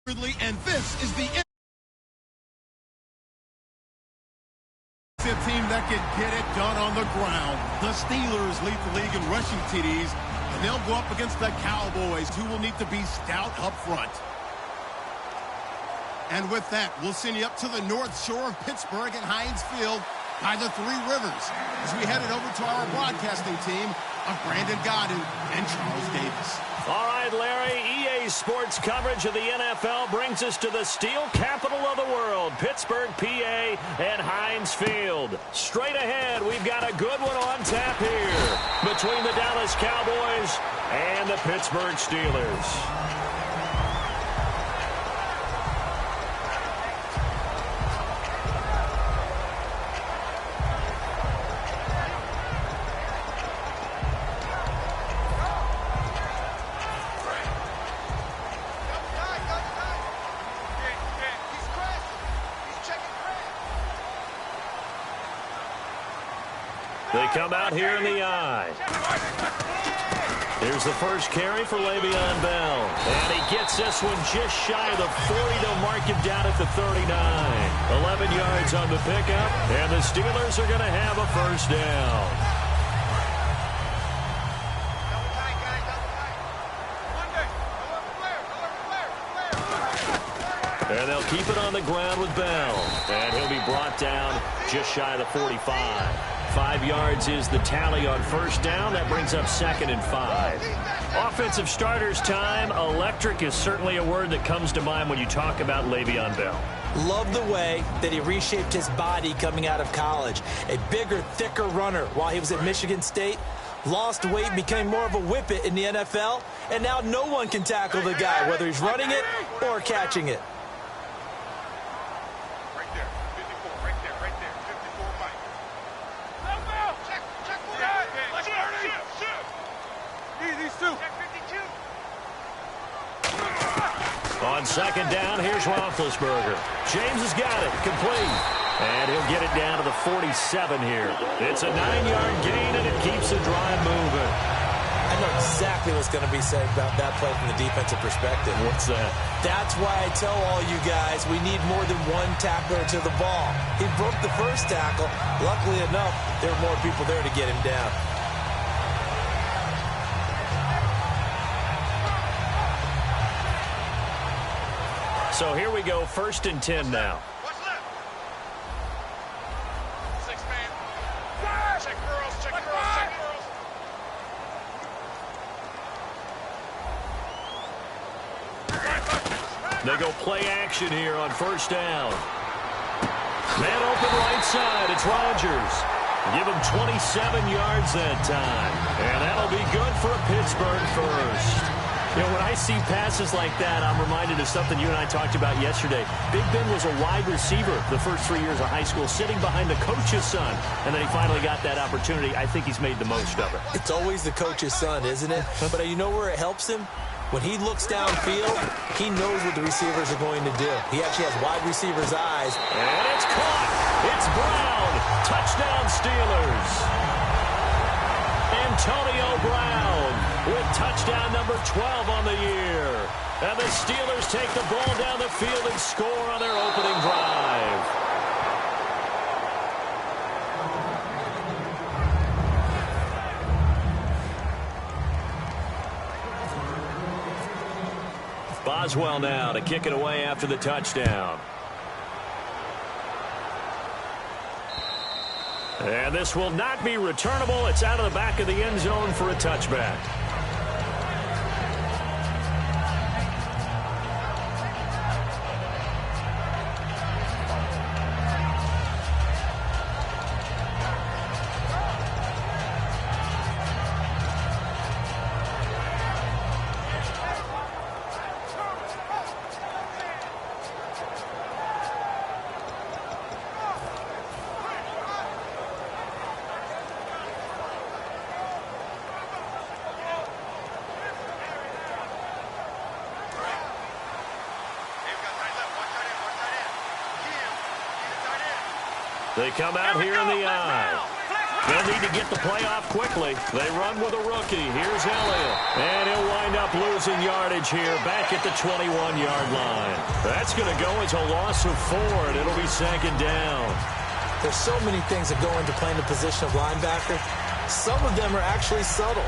And this is the team that can get it done on the ground. The Steelers lead the league in rushing TDs, and they'll go up against the Cowboys, who will need to be stout up front. And with that, we'll send you up to the north shore of Pittsburgh and Heinz Field by the Three Rivers as we head it over to our broadcasting team of Brandon Godin and Charles Davis. All right, Larry, EA Sports coverage of the NFL brings us to the steel capital of the world, Pittsburgh, PA, and Heinz Field. Straight ahead, we've got a good one on tap here between the Dallas Cowboys and the Pittsburgh Steelers. They come out here in the eye. Here's the first carry for Le'Veon Bell. And he gets this one just shy of the 40. They'll mark him down at the 39. 11 yards on the pickup. And the Steelers are going to have a first down. And they'll keep it on the ground with Bell. And he'll be brought down just shy of the 45. 5 yards is the tally on first down. That brings up 2nd and 5. Offensive starters time. Electric is certainly a word that comes to mind when you talk about Le'Veon Bell. Love the way that he reshaped his body coming out of college. A bigger, thicker runner while he was at Michigan State. Lost weight, became more of a whippet in the NFL. And now no one can tackle the guy, whether he's running it or catching it. On second down, here's Roethlisberger. James has got it, complete. And he'll get it down to the 47 here. It's a 9-yard gain, and it keeps the drive moving. I know exactly what's going to be said about that play from the defensive perspective. What's that? That's why I tell all you guys we need more than one tackler to the ball. He broke the first tackle. Luckily enough, there were more people there to get him down. So here we go, 1st and 10 now. What's left? 6 man. Check girls, check girls, check girls. They go play action here on first down. Man open right side, it's Rodgers. Give him 27 yards that time. And that'll be good for a Pittsburgh first. You know, when I see passes like that, I'm reminded of something you and I talked about yesterday. Big Ben was a wide receiver the first 3 years of high school, sitting behind the coach's son. And then he finally got that opportunity. I think he's made the most of it. It's always the coach's son, isn't it? But you know where it helps him? When he looks downfield, he knows what the receivers are going to do. He actually has wide receivers' eyes. And it's caught. It's Brown. Touchdown, Steelers. Antonio Brown with touchdown number 12 on the year. And the Steelers take the ball down the field and score on their opening drive. Boswell now to kick it away after the touchdown. And this will not be returnable. It's out of the back of the end zone for a touchback. They come out here in the eye. They'll They'll need to get the play off quickly. They run with a rookie. Here's Elliott. And he'll wind up losing yardage here back at the 21-yard line. That's going to go as a loss of 4, and it'll be second down. There's so many things that go into playing the position of linebacker. Some of them are actually subtle.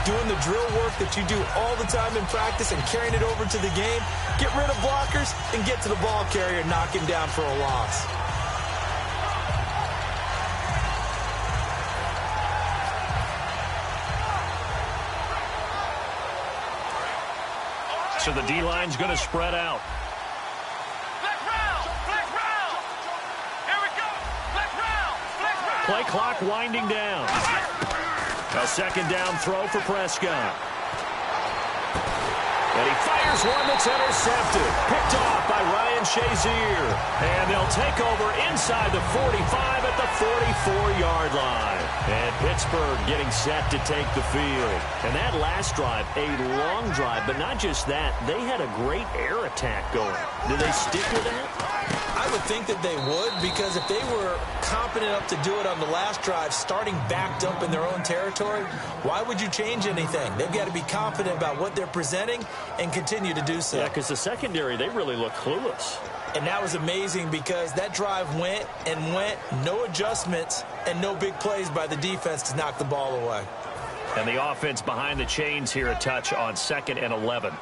Doing the drill work that you do all the time in practice and carrying it over to the game. Get rid of blockers and get to the ball carrier and knock him down for a loss. So the D-line's going to spread out. Play clock winding down. A second down throw for Prescott. And he fires one that's intercepted. Picked off by Ryan Shazier. And they'll take over inside the 45 at the 44-yard line. And Pittsburgh getting set to take the field. And that last drive, a long drive, but not just that. They had a great air attack going. Do they stick with that? I would think that they would, because if they were competent enough to do it on the last drive, starting backed up in their own territory, why would you change anything? They've got to be confident about what they're presenting and continue to do so. Yeah, because the secondary, they really look clueless. And that was amazing because that drive went and went, no adjustments, and no big plays by the defense to knock the ball away. And the offense behind the chains here, a touch on 2nd and 11.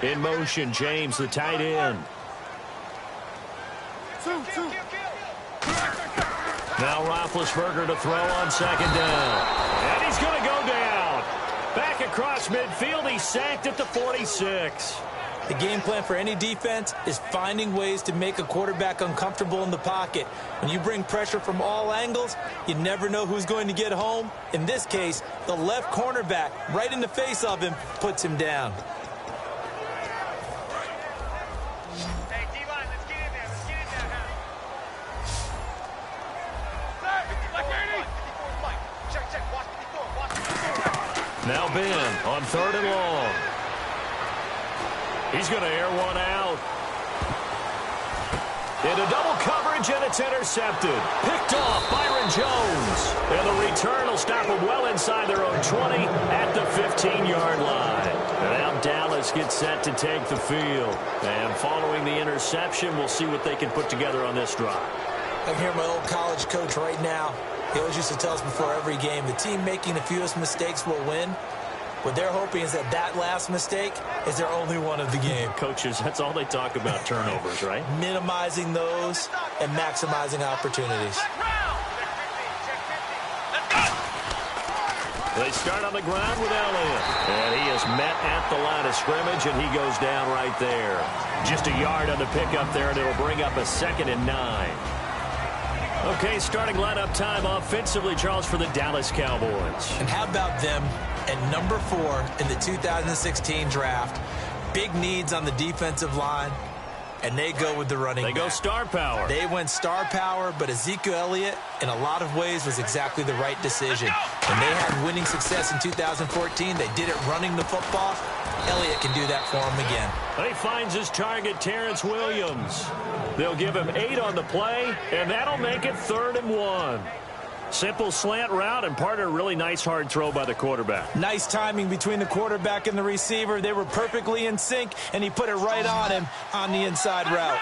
In motion, James, the tight end. Now Roethlisberger to throw on 2nd down. And he's going to go down. Back across midfield, he's sacked at the 46. The game plan for any defense is finding ways to make a quarterback uncomfortable in the pocket. When you bring pressure from all angles, you never know who's going to get home. In this case, the left cornerback, right in the face of him, puts him down. Now Ben on 3rd and long. He's going to air one out. Into double coverage, and it's intercepted. Picked off Byron Jones. And the return will stop them well inside their own 20 at the 15-yard line. And now Dallas gets set to take the field. And following the interception, we'll see what they can put together on this drive. I can hear my old college coach right now. He always used to tell us before every game, the team making the fewest mistakes will win. What they're hoping is that that last mistake is their only one of the game. Coaches, that's all they talk about, turnovers, right? Minimizing those and maximizing opportunities. They start on the ground with Elliott. And he is met at the line of scrimmage, and he goes down right there. Just a yard on the pickup there, and it'll bring up a 2nd and 9. Okay, starting lineup time offensively, Charles, for the Dallas Cowboys. And how about them at number 4 in the 2016 draft? Big needs on the defensive line, and they go with the running back. They go star power. They went star power, but Ezekiel Elliott, in a lot of ways, was exactly the right decision. When they had winning success in 2014, they did it running the football. Elliott can do that for him again. He finds his target, Terrence Williams. They'll give him 8 on the play, and that'll make it 3rd and 1. Simple slant route, and part of a really nice hard throw by the quarterback. Nice timing between the quarterback and the receiver. They were perfectly in sync, and he put it right on him on the inside route.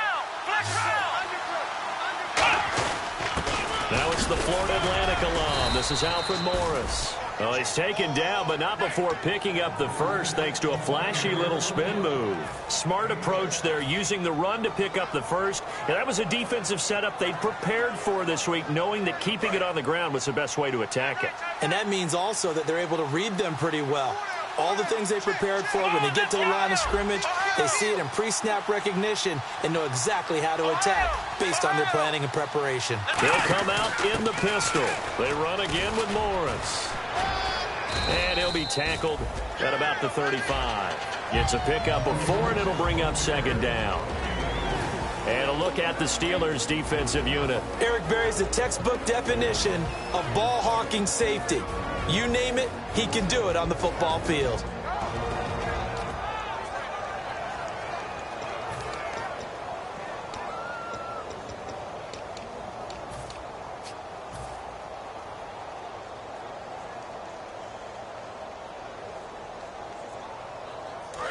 Now it's the Florida Atlantic alum. This is Alfred Morris. Well, he's taken down, but not before picking up the first, thanks to a flashy little spin move. Smart approach there, using the run to pick up the first. And that was a defensive setup they'd prepared for this week, knowing that keeping it on the ground was the best way to attack it. And that means also that they're able to read them pretty well. All the things they prepared for, when they get to the line of scrimmage, they see it in pre-snap recognition and know exactly how to attack based on their planning and preparation. They'll come out in the pistol. They run again with Morris. And he'll be tackled at about the 35. It's a pickup of 4, and it'll bring up 2nd down. And a look at the Steelers' defensive unit. Eric Berry's the textbook definition of ball-hawking safety. You name it, he can do it on the football field.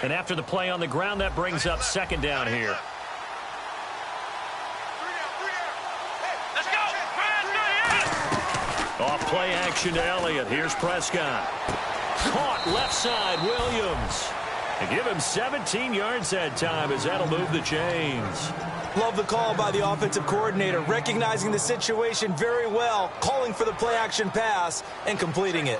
And after the play on the ground, that brings up second down here. Let's go. Off play action to Elliott. Here's Prescott. Caught left side, Williams. And give him 17 yards that time as that'll move the chains. Love the call by the offensive coordinator, recognizing the situation very well, calling for the play action pass and completing it.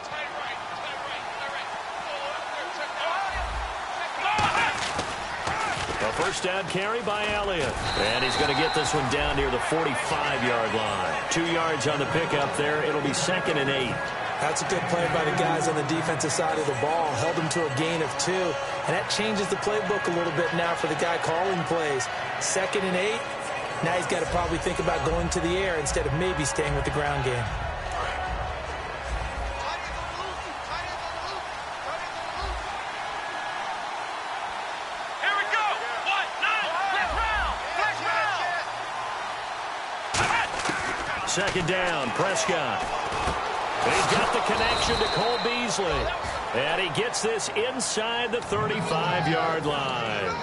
A first down carry by Elliott. And he's going to get this one down near the 45-yard line. 2 yards on the pickup there. It'll be 2nd and 8. That's a good play by the guys on the defensive side of the ball. Held him to a gain of 2. And that changes the playbook a little bit now for the guy calling plays. 2nd and 8. Now he's got to probably think about going to the air instead of maybe staying with the ground game. Here we go. 1-9. Second down, Prescott. He's got the connection to Cole Beasley. And he gets this inside the 35-yard line.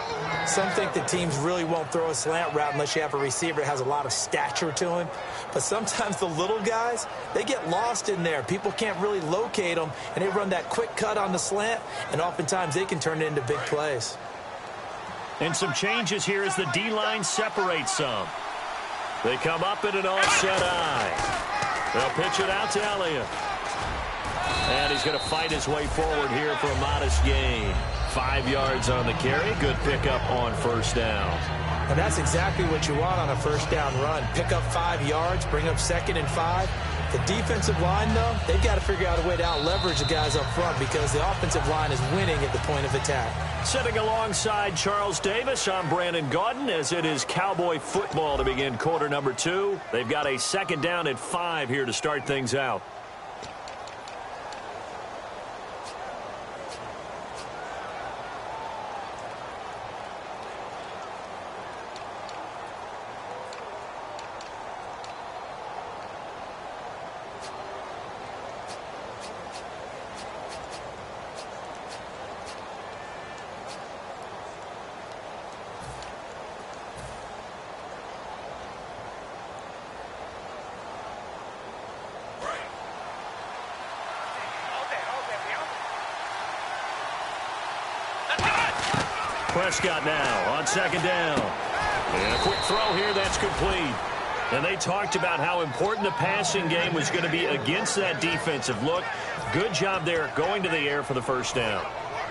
Some think that teams really won't throw a slant route unless you have a receiver that has a lot of stature to him. But sometimes the little guys, they get lost in there. People can't really locate them, and they run that quick cut on the slant, and oftentimes they can turn it into big plays. And some changes here as the D-line separates some. They come up in an offset eye. They'll pitch it out to Elliott. And he's going to fight his way forward here for a modest gain. 5 yards on the carry. Good pickup on first down. And that's exactly what you want on a first down run. Pick up 5 yards, bring up 2nd and 5. The defensive line, though, they've got to figure out a way to out-leverage the guys up front because the offensive line is winning at the point of attack. Sitting alongside Charles Davis, I'm Brandon Gaudin as it is Cowboy football to begin quarter number 2. They've got a 2nd down at 5 here to start things out. Prescott now on 2nd down. And a quick throw here, that's complete. And they talked about how important the passing game was going to be against that defensive look. Good job there going to the air for the first down.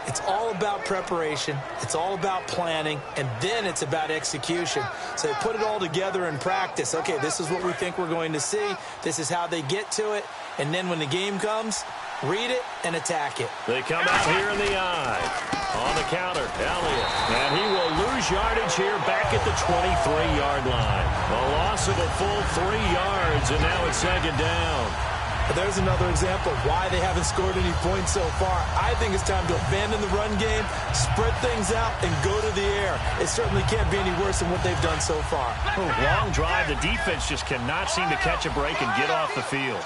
It's all about preparation. It's all about planning. And then it's about execution. So they put it all together in practice. Okay, this is what we think we're going to see. This is how they get to it. And then when the game comes, read it and attack it. They come out here in the eye. On the counter, Elliott. And he will lose yardage here back at the 23-yard line. A loss of a full 3 yards, and now it's 2nd down. But there's another example of why they haven't scored any points so far. I think it's time to abandon the run game, spread things out, and go to the air. It certainly can't be any worse than what they've done so far. Long drive. The defense just cannot seem to catch a break and get off the field.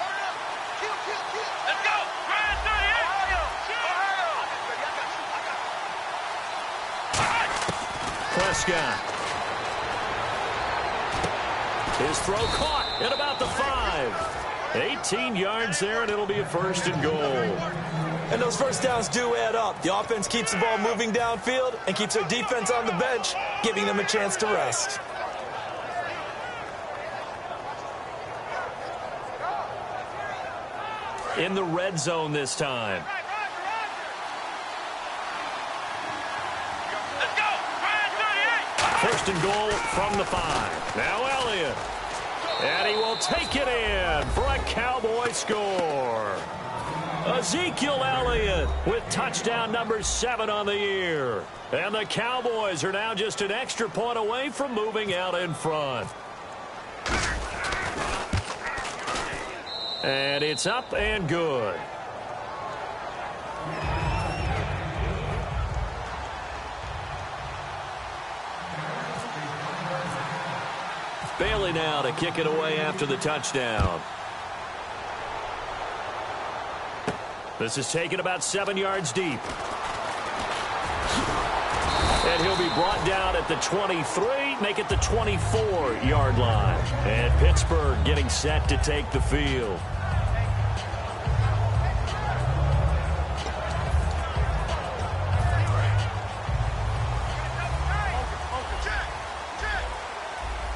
Prescott. His throw caught at about the 5. 18 yards there, and it'll be a 1st and goal. And those first downs do add up. The offense keeps the ball moving downfield and keeps their defense on the bench, giving them a chance to rest. In the red zone this time. First and goal from the 5. Now Elliott. And he will take it in for a Cowboy score. Ezekiel Elliott with touchdown number 7 on the year. And the Cowboys are now just an extra point away from moving out in front. And it's up and good. Bailey now to kick it away after the touchdown. This is taken about 7 yards deep. brought down at the 23, make it the 24-yard line. And Pittsburgh getting set to take the field.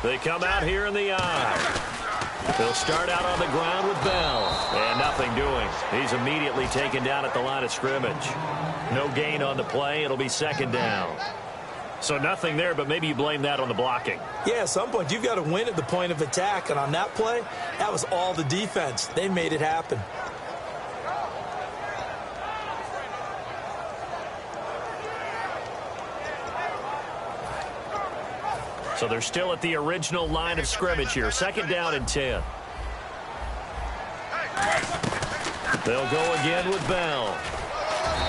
They come out here in the eye. They'll start out on the ground with Bell. And nothing doing. He's immediately taken down at the line of scrimmage. No gain on the play. It'll be second down. So nothing there, but maybe you blame that on the blocking. Yeah, at some point you've got to win at the point of attack. And on that play, that was all the defense. They made it happen. So they're still at the original line of scrimmage here. Second down and 10. They'll go again with Bell.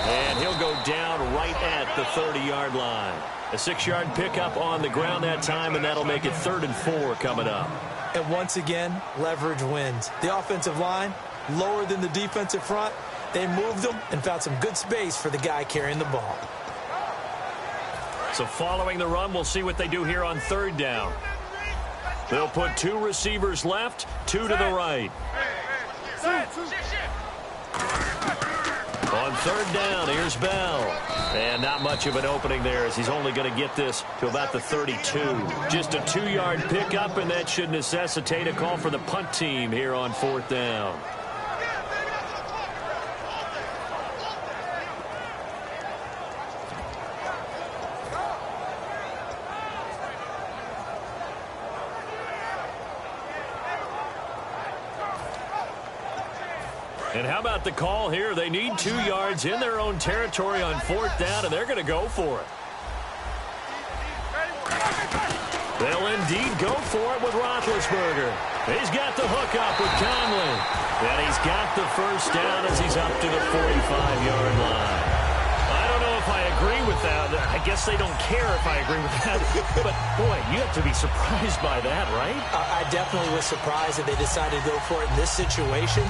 And he'll go down right at the 30-yard line. A 6-yard pickup on the ground that time, and that'll make it 3rd and 4 coming up. And once again, leverage wins. The offensive line, lower than the defensive front. They moved them and found some good space for the guy carrying the ball. So following the run, we'll see what they do here on 3rd down. They'll put 2 receivers left, 2 to the right. On 3rd down, here's Bell. And not much of an opening there as he's only going to get this to about the 32. Just a 2-yard pickup, and that should necessitate a call for the punt team here on 4th down. And how about the call here? They need 2 yards in their own territory on 4th down, and they're going to go for it. They'll indeed go for it with Roethlisberger. He's got the hook up with Conley. And he's got the first down as he's up to the 45-yard line. I don't know if I agree with that. I guess they don't care if I agree with that. But, boy, you have to be surprised by that, right? I definitely was surprised that they decided to go for it in this situation.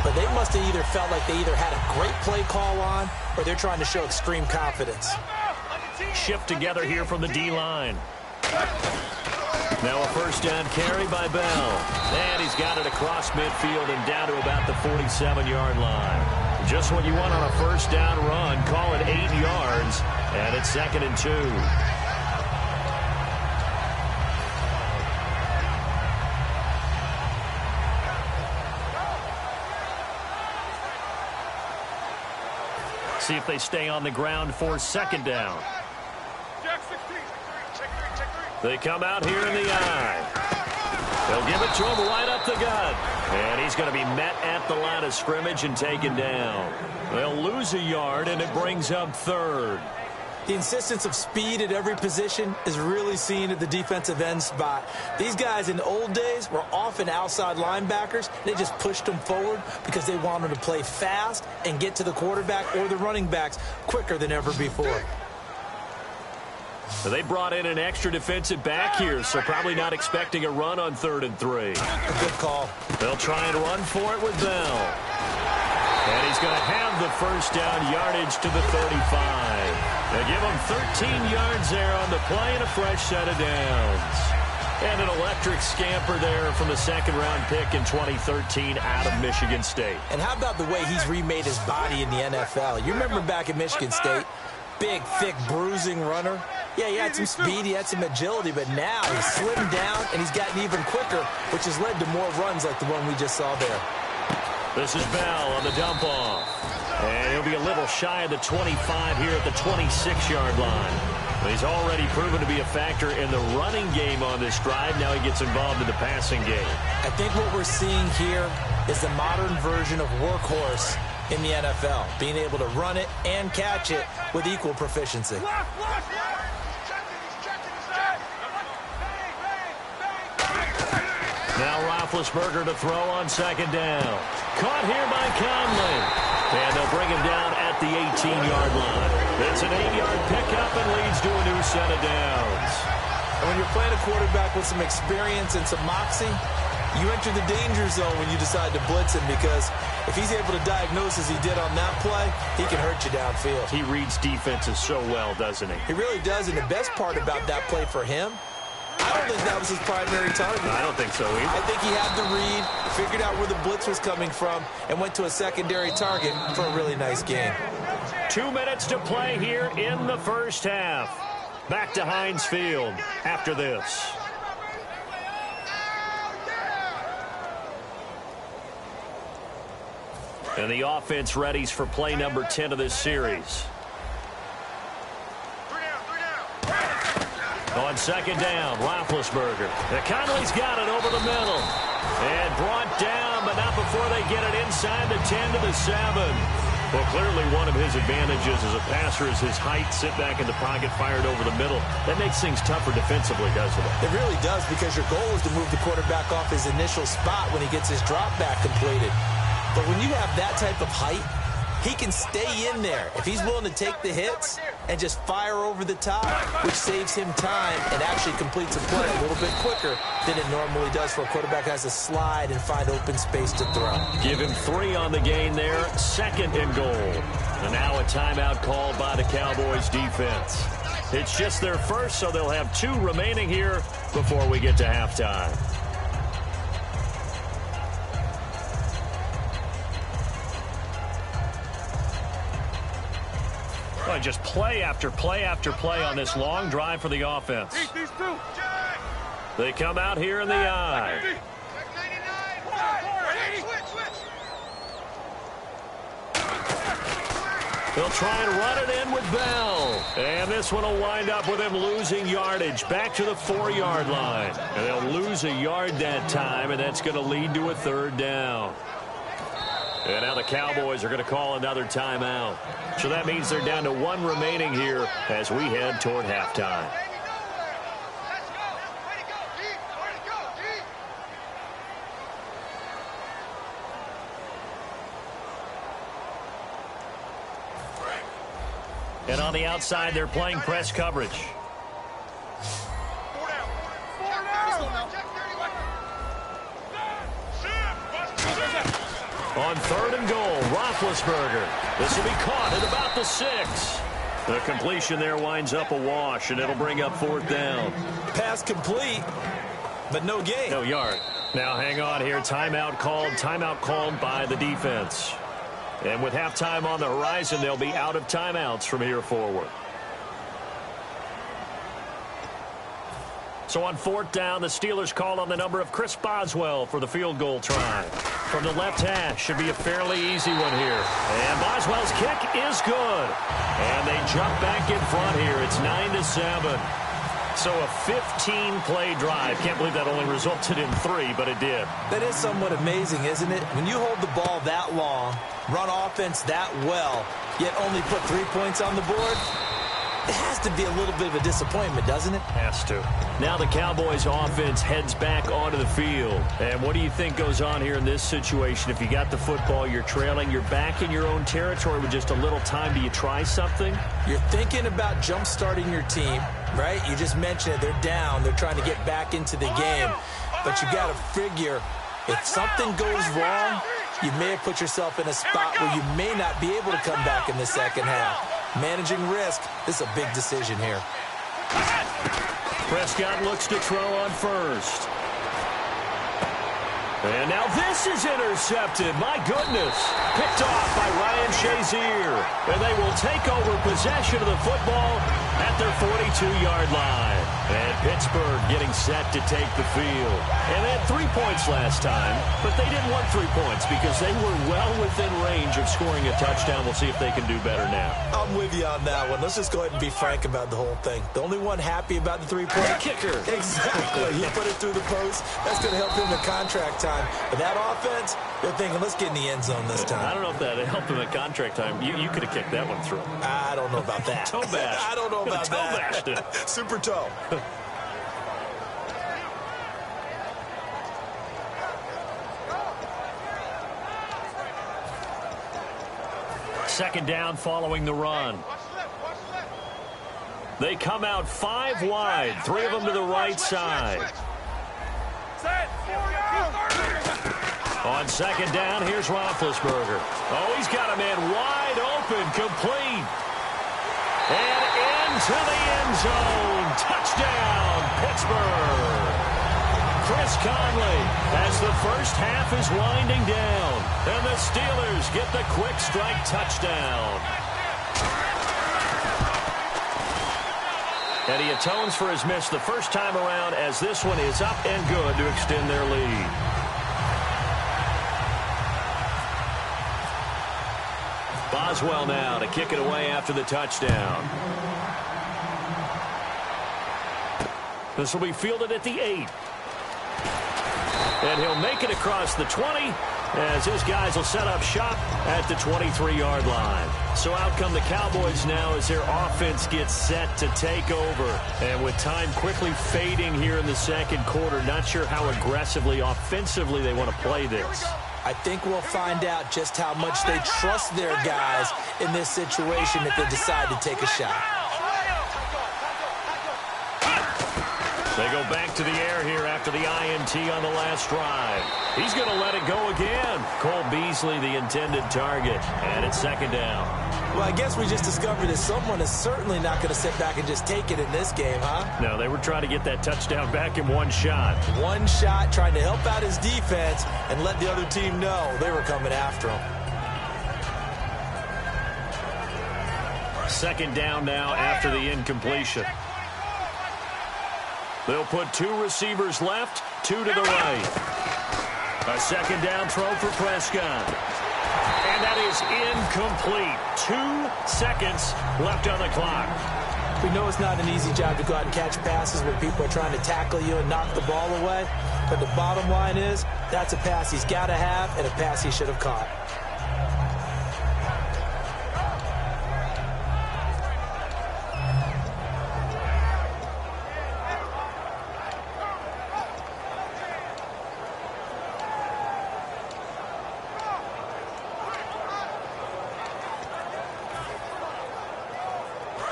But they must have either felt like they either had a great play call on or they're trying to show extreme confidence. Shift together here from the D-line. Now a first down carry by Bell. And he's got it across midfield and down to about the 47-yard line. Just what you want on a first down run. Call it 8 yards. And it's 2nd and 2. See if they stay on the ground for 2nd down. They come out here in the eye. They'll give it to him right up the gut. And he's going to be met at the line of scrimmage and taken down. They'll lose a yard, and it brings up 3rd. The insistence of speed at every position is really seen at the defensive end spot. These guys in the old days were often outside linebackers. They just pushed them forward because they wanted to play fast and get to the quarterback or the running backs quicker than ever before. So they brought in an extra defensive back here, so probably not expecting a run on 3rd and 3. A good call. They'll try and run for it with Bell. And he's going to have the first down yardage to the 35. They give him 13 yards there on the play and a fresh set of downs. And an electric scamper there from the 2nd-round pick in 2013 out of Michigan State. And how about the way he's remade his body in the NFL? You remember back at Michigan State, big, thick, bruising runner. Yeah, he had some speed, he had some agility, but now he's slimmed down and he's gotten even quicker, which has led to more runs like the one we just saw there. This is Bell on the dump off. And he'll be a little shy of the 25 here at the 26-yard line. But he's already proven to be a factor in the running game on this drive. Now he gets involved in the passing game. I think what we're seeing here is the modern version of workhorse in the NFL, being able to run it and catch it with equal proficiency. Now Roethlisberger to throw on 2nd down. Caught here by Conley. And they'll bring him down at the 18-yard line. It's an 8-yard pickup and leads to a new set of downs. And when you're playing a quarterback with some experience and some moxie, You enter the danger zone when you decide to blitz him, because if he's able to diagnose as he did on that play, he can hurt you downfield. He reads defenses so well, doesn't he? He really does, and the best part about that play for him, I don't think that was his primary target. I don't think so either. I think he had the read, figured out where the blitz was coming from, and went to a secondary target for a really nice gain. 2 minutes to play here in the first half. Back to Heinz Field after this. And the offense readies for play number 10 of this series. On second down, Roethlisberger. Conley's got it over the middle. And brought down, but not before they get it inside the 10 to the 7. Well, clearly one of his advantages as a passer is his height. Sit back in the pocket, fired over the middle. That makes things tougher defensively, doesn't it? It really does, because your goal is to move the quarterback off his initial spot when he gets his drop back completed. But when you have that type of height, he can stay in there if he's willing to take the hits and just fire over the top, which saves him time and actually completes a play a little bit quicker than it normally does for a quarterback who has to slide and find open space to throw. Give him 3 on the gain there, 2nd and goal. And now a timeout called by the Cowboys defense. It's just their first, so they'll have 2 remaining here before we get to halftime. Well, just play after play after play on this long drive for the offense. They come out here in the eye. They'll try and run it in with Bell. And this one will wind up with him losing yardage back to the 4-yard line. And they'll lose a yard that time, and that's going to lead to a 3rd down. And now the Cowboys are going to call another timeout. So that means they're down to 1 remaining here as we head toward halftime. And on the outside, they're playing press coverage. On 3rd and goal, Roethlisberger. This will be caught at about the 6. The completion there winds up a wash, and it'll bring up 4th down. Pass complete, but no gain. No yard. Now hang on here. Timeout called by the defense. And with halftime on the horizon, they'll be out of timeouts from here forward. So on 4th down, the Steelers call on the number of Chris Boswell for the field goal try. From the left hash, should be a fairly easy one here. And Boswell's kick is good. And they jump back in front here. It's 9-7. So a 15-play drive. Can't believe that only resulted in 3, but it did. That is somewhat amazing, isn't it? When you hold the ball that long, run offense that well, yet only put 3 points on the board, it has to be a little bit of a disappointment, doesn't it? Has to. Now the Cowboys offense heads back onto the field. And what do you think goes on here in this situation? If you got the football, you're trailing, you're back in your own territory with just a little time. Do you try something? You're thinking about jump-starting your team, right? You just mentioned it. They're down. They're trying to get back into the game. But you got to figure, if something goes wrong, you may have put yourself in a spot where you may not be able to come back in the second half. Managing risk, this is a big decision here. Prescott looks to throw on 1st. And now this is intercepted. My goodness. Picked off by Ryan Shazier. And they will take over possession of the football at their 42-yard line. And Pittsburgh getting set to take the field. And they had 3 points last time, but they didn't want 3 points because they were well within range of scoring a touchdown. We'll see if they can do better now. I'm with you on that one. Let's just go ahead and be frank about the whole thing. The only one happy about the 3-point kicker. Exactly. He put it through the post. That's going to help him in contract time. But that offense, they're thinking, let's get in the end zone this time. I don't know if that helped him at contract time. You could have kicked that one through. I don't know about that. Toe bash. I don't know about toe that. Bashed it. Super toe. Second down following the run. They come out 5 wide, 3 of them to the right side. On second down, here's Roethlisberger. Oh, he's got a man wide open, complete. And into the end zone. Touchdown, Pittsburgh. Chris Conley as the first half is winding down. And the Steelers get the quick strike touchdown. And he atones for his miss the first time around as this one is up and good to extend their lead. Boswell now to kick it away after the touchdown. This will be fielded at the 8. And he'll make it across the 20 as his guys will set up shop at the 23-yard line. So out come the Cowboys now as their offense gets set to take over. And with time quickly fading here in the second quarter, not sure how aggressively, offensively they want to play this. I think we'll find out just how much they trust their guys in this situation if they decide to take a shot. They go back to the air here after the INT on the last drive. He's going to let it go again. Cole Beasley, the intended target. And it's second down. Well, I guess we just discovered that someone is certainly not going to sit back and just take it in this game, huh? No, they were trying to get that touchdown back in one shot. One shot, trying to help out his defense and let the other team know they were coming after him. Second down now after the incompletion. They'll put 2 receivers left, 2 to the right. A second down throw for Prescott. And that is incomplete. 2 seconds left on the clock. We know it's not an easy job to go out and catch passes when people are trying to tackle you and knock the ball away. But the bottom line is, that's a pass he's got to have and a pass he should have caught.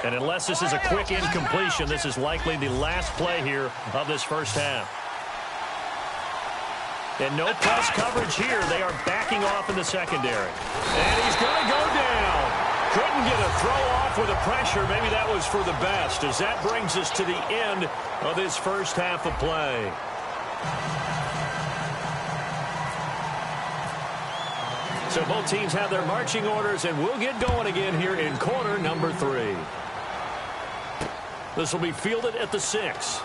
And unless this is a quick incompletion, this is likely the last play here of this first half. And no press coverage here. They are backing off in the secondary. And he's going to go down. Couldn't get a throw off with the pressure. Maybe that was for the best, as that brings us to the end of this first half of play. So both teams have their marching orders, and we'll get going again here in quarter number 3. This will be fielded at the 6.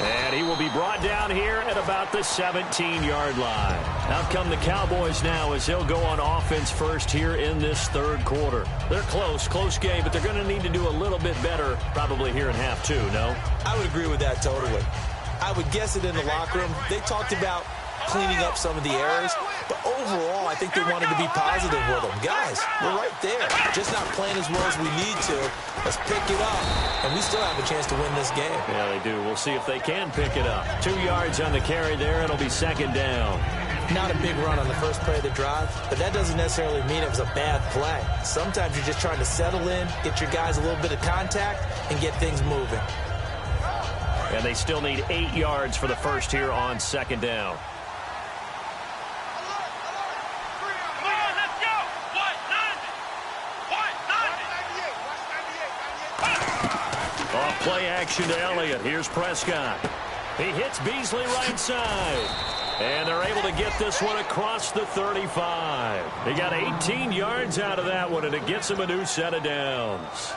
And he will be brought down here at about the 17-yard line. Out come the Cowboys now as they'll go on offense first here in this third quarter. They're close game, but they're going to need to do a little bit better probably here in half 2, no? I would agree with that totally. I would guess it in the locker room. They talked about cleaning up some of the errors, but overall, I think they wanted to be positive with them. Guys, we're right there. Just not playing as well as we need to. Let's pick it up, and we still have a chance to win this game. Yeah, they do. We'll see if they can pick it up. 2 yards on the carry there. It'll be second down. Not a big run on the first play of the drive, but that doesn't necessarily mean it was a bad play. Sometimes you're just trying to settle in, get your guys a little bit of contact, and get things moving. And they still need 8 yards for the first here on second down. Off play action to Elliott. Here's Prescott. He hits Beasley right side. And they're able to get this one across the 35. He got 18 yards out of that one, and it gets him a new set of downs.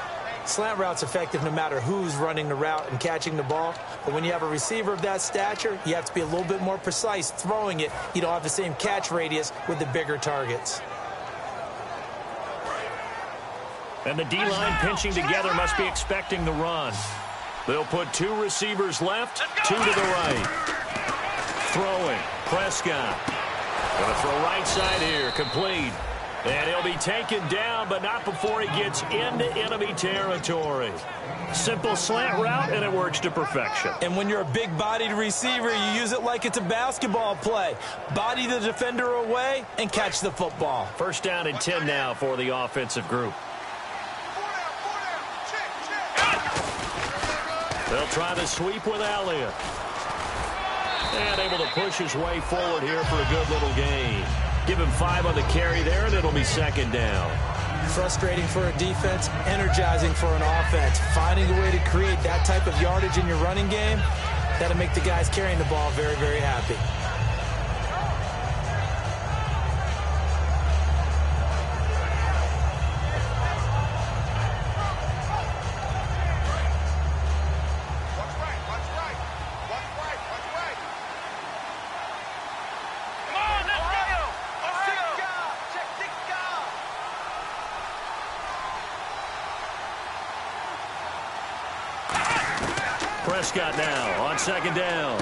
Slant route's effective no matter who's running the route and catching the ball. But when you have a receiver of that stature, you have to be a little bit more precise throwing it. You don't have the same catch radius with the bigger targets. And the D-line pinching together must be expecting the run. They'll put 2 receivers left, 2 to the right. Throwing, Prescott. Going to throw right side here, complete. And he'll be taken down, but not before he gets into enemy territory. Simple slant route, and it works to perfection. And when you're a big-bodied receiver, you use it like it's a basketball play. Body the defender away and catch the football. First down and 10 now for the offensive group. They'll try the sweep with Elliott. And able to push his way forward here for a good little gain. Give him 5 on the carry there, and it'll be second down. Frustrating for a defense, energizing for an offense. Finding a way to create that type of yardage in your running game, that'll make the guys carrying the ball very, very happy. Prescott now on second down.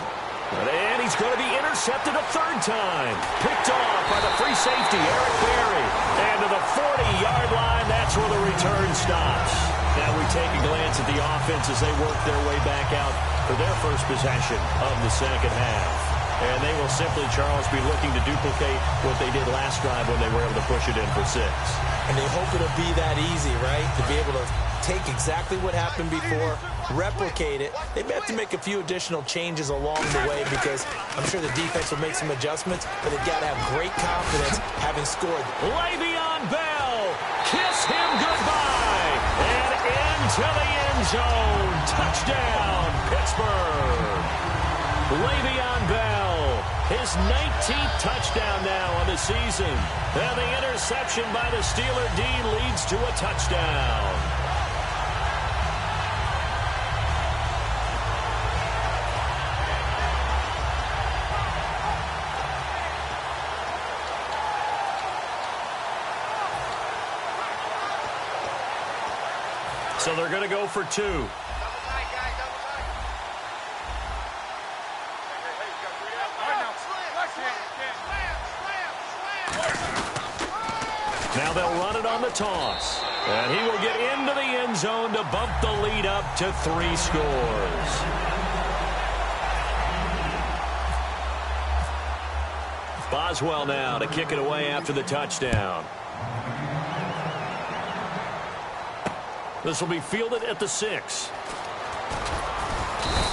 And he's going to be intercepted a third time. Picked off by the free safety, Eric Berry. And to the 40-yard line, that's where the return stops. Now we take a glance at the offense as they work their way back out for their first possession of the second half. And they will simply, Charles, be looking to duplicate what they did last drive when they were able to push it in for 6. And they hope it'll be that easy, right? To be able to take exactly what happened before, replicate it. They may have to make a few additional changes along the way because I'm sure the defense will make some adjustments, but they've got to have great confidence having scored. Le'Veon Bell, kiss him goodbye, and into the end zone. Touchdown, Pittsburgh. Le'Veon Bell, his 19th touchdown now on the season. And the interception by the Steeler D leads to a touchdown. So they're going to go for 2. Now they'll run it on the toss. And he will get into the end zone to bump the lead up to 3 scores. Boswell now to kick it away after the touchdown. This will be fielded at the 6.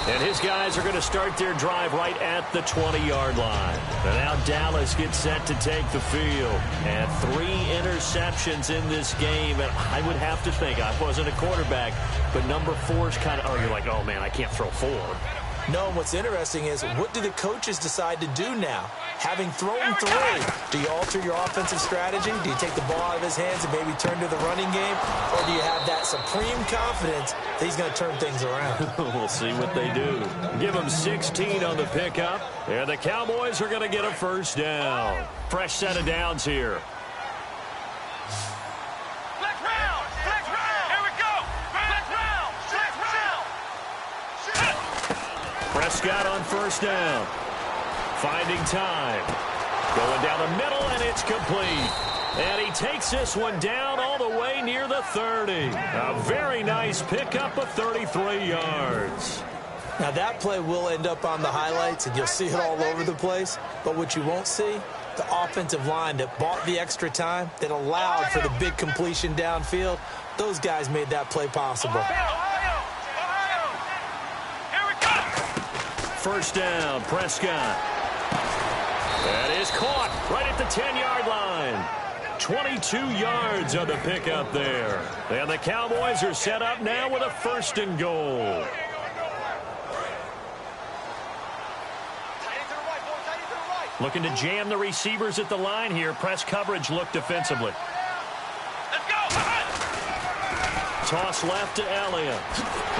And his guys are going to start their drive right at the 20-yard line. And now Dallas gets set to take the field. And 3 interceptions in this game. And I would have to think, I wasn't a quarterback, but number 4 is kind of, you're like, oh, man, I can't throw 4. No, what's interesting is what do the coaches decide to do now? Having thrown 3, do you alter your offensive strategy? Do you take the ball out of his hands and maybe turn to the running game? Or do you have that supreme confidence that he's going to turn things around? We'll see what they do. Give him 16 on the pickup. And the Cowboys are going to get a first down. Fresh set of downs here. Prescott on first down. Finding time. Going down the middle, and it's complete. And he takes this one down all the way near the 30. A very nice pickup of 33 yards. Now, that play will end up on the highlights, and you'll see it all over the place. But what you won't see, the offensive line that bought the extra time, that allowed for the big completion downfield, those guys made that play possible. First down, Prescott. That is caught right at the 10-yard line. 22 yards on the pickup there. And the Cowboys are set up now with a 1st and goal. Looking to jam the receivers at the line here. Press coverage look defensively. Toss left to Elliott.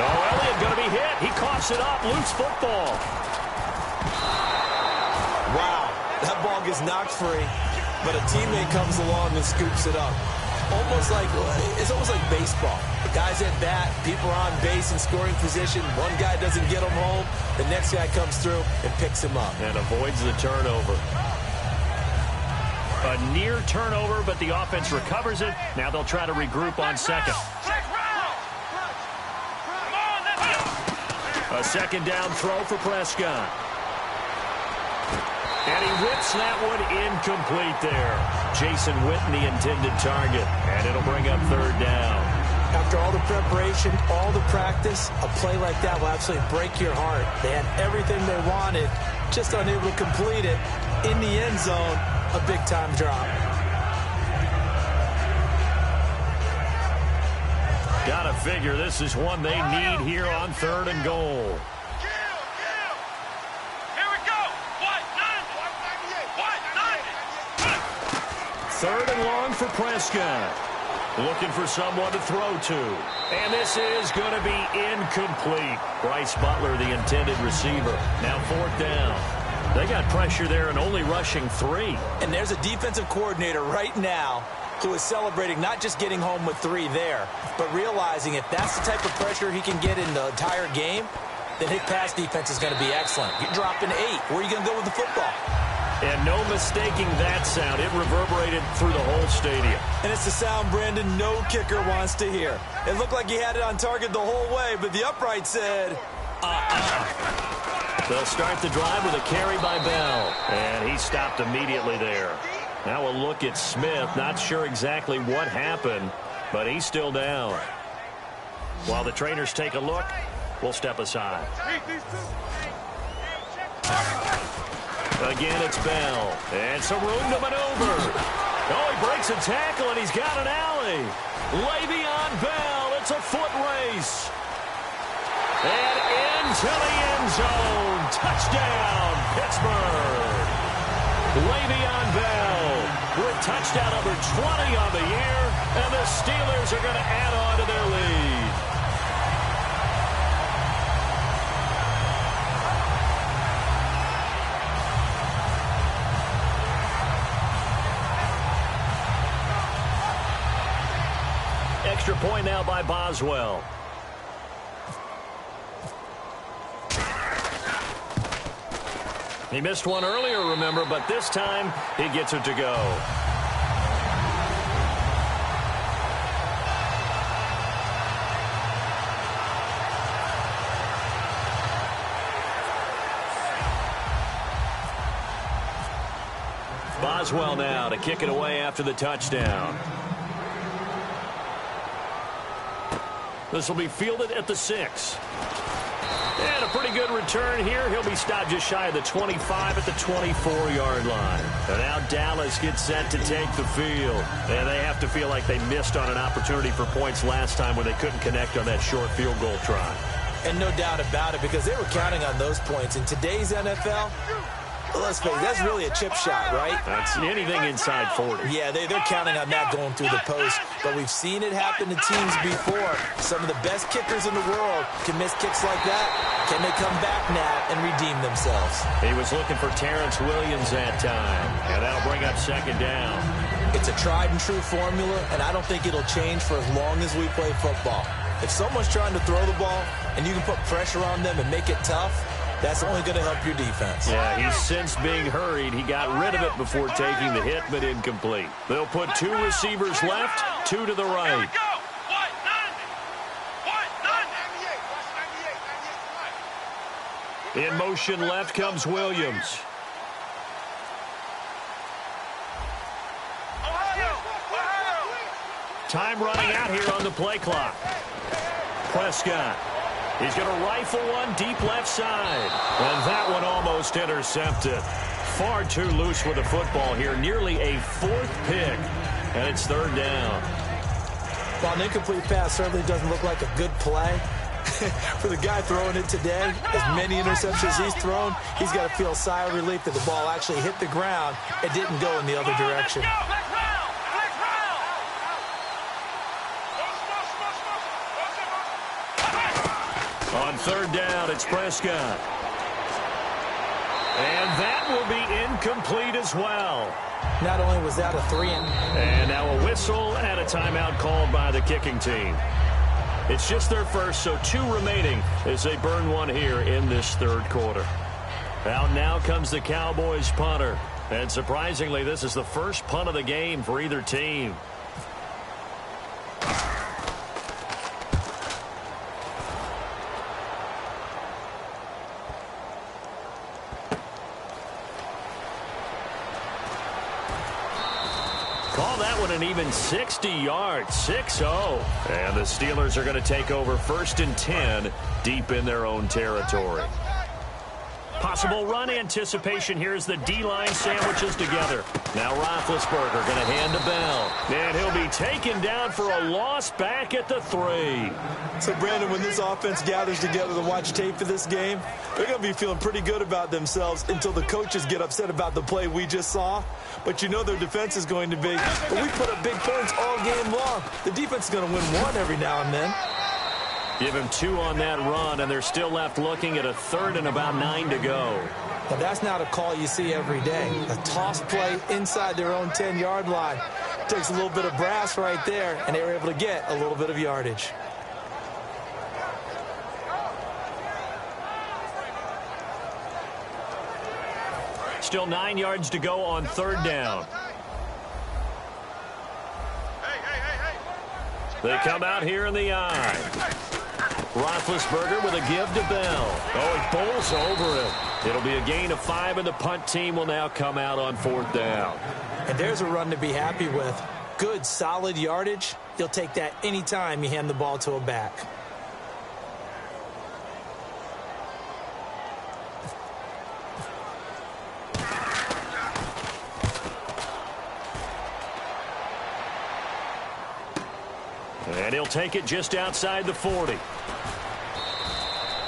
Oh, Elliott going to be hit. He coughs it up. Loose football. Wow, that ball gets knocked free, but a teammate comes along and scoops it up. It's almost like baseball. The guys at bat, people are on base in scoring position. One guy doesn't get him home. The next guy comes through and picks him up. And avoids the turnover. A near turnover, but the offense recovers it. Now they'll try to regroup on second. A second down throw for Prescott. And he whips that one incomplete there. Jason Witten, the intended target. And it'll bring up 3rd down. After all the preparation, all the practice, a play like that will absolutely break your heart. They had everything they wanted, just unable to complete it. In the end zone, a big-time drop. Gotta figure this is one they need here on 3rd and goal. Here we go. What? 3rd and long for Prescott. Looking for someone to throw to. And this is going to be incomplete. Bryce Butler, the intended receiver. Now 4th down. They got pressure there and only rushing 3. And there's a defensive coordinator right now who is celebrating not just getting home with 3 there, but realizing if that's the type of pressure he can get in the entire game, then his pass defense is going to be excellent. You're dropping 8. Where are you going to go with the football? And no mistaking that sound. It reverberated through the whole stadium. And it's the sound, Brandon, no kicker wants to hear. It looked like he had it on target the whole way, but the upright said, They'll start the drive with a carry by Bell. And he stopped immediately there. Now a look at Smith. Not sure exactly what happened, but he's still down. While the trainers take a look, we'll step aside. Again, it's Bell. And some room to maneuver. Oh, he breaks a tackle, and he's got an alley. Le'Veon Bell. It's a foot race. And into the end zone. Touchdown, Pittsburgh. Le'Veon Bell with touchdown number 20 on the year, and the Steelers are going to add on to their lead. Extra point now by Boswell. He missed one earlier, remember, but this time he gets it to go. Boswell now to kick it away after the touchdown. This will be fielded at the 6. And a pretty good return here. He'll be stopped just shy of the 25 at the 24-yard line. And now Dallas gets set to take the field. And they have to feel like they missed on an opportunity for points last time when they couldn't connect on that short field goal try. And no doubt about it, because they were counting on those points. In today's NFL, let's face it, that's really a chip shot, right? That's anything inside 40. Yeah, they're counting on that going through the post. But we've seen it happen to teams before. Some of the best kickers in the world can miss kicks like that. Can they come back now and redeem themselves? He was looking for Terrence Williams that time. And that'll bring up 2nd down. It's a tried and true formula, and I don't think it'll change for as long as we play football. If someone's trying to throw the ball and you can put pressure on them and make it tough, that's only going to help your defense. Yeah, he's since being hurried. He got rid of it before taking the hit, but incomplete. They'll put 2 receivers left, 2 to the right. In motion left comes Williams. Time running out here on the play clock. Prescott. He's going to rifle one deep left side. And that one almost intercepted. Far too loose with the football here. Nearly a 4th pick. And it's 3rd down. While an incomplete pass certainly doesn't look like a good play, for the guy throwing it today, as many interceptions he's thrown, he's got to feel a sigh of relief that the ball actually hit the ground and didn't go in the other direction. On 3rd down, it's Prescott. And that will be incomplete as well. Not only was that a 3 and now a whistle and a timeout called by the kicking team. It's just their first, so 2 remaining as they burn one here in this 3rd quarter. Out now comes the Cowboys punter. And surprisingly, this is the first punt of the game for either team. Call that one an even 60 yards, 6-0. And the Steelers are going to take over 1st and 10 deep in their own territory. Possible run anticipation here as the D-line sandwiches together. Now Roethlisberger going to hand to Bell. And he'll be taken down for a loss back at the 3. So, Brandon, when this offense gathers together to watch tape for this game, they're going to be feeling pretty good about themselves until the coaches get upset about the play we just saw. But you know their defense is going to be, but we put up big points all game long. The defense is going to win one every now and then. Give him 2 on that run, and they're still left looking at a 3rd and about 9 to go. But that's not a call you see every day. A toss play inside their own 10-yard line. Takes a little bit of brass right there, and they were able to get a little bit of yardage. Still 9 yards to go on 3rd down. They come out here in the eye. Roethlisberger with a give to Bell. Oh, he bowls over him. It'll be a gain of 5, and the punt team will now come out on 4th down. And there's a run to be happy with. Good, solid yardage. You'll take that anytime you hand the ball to a back. And he'll take it just outside the 40.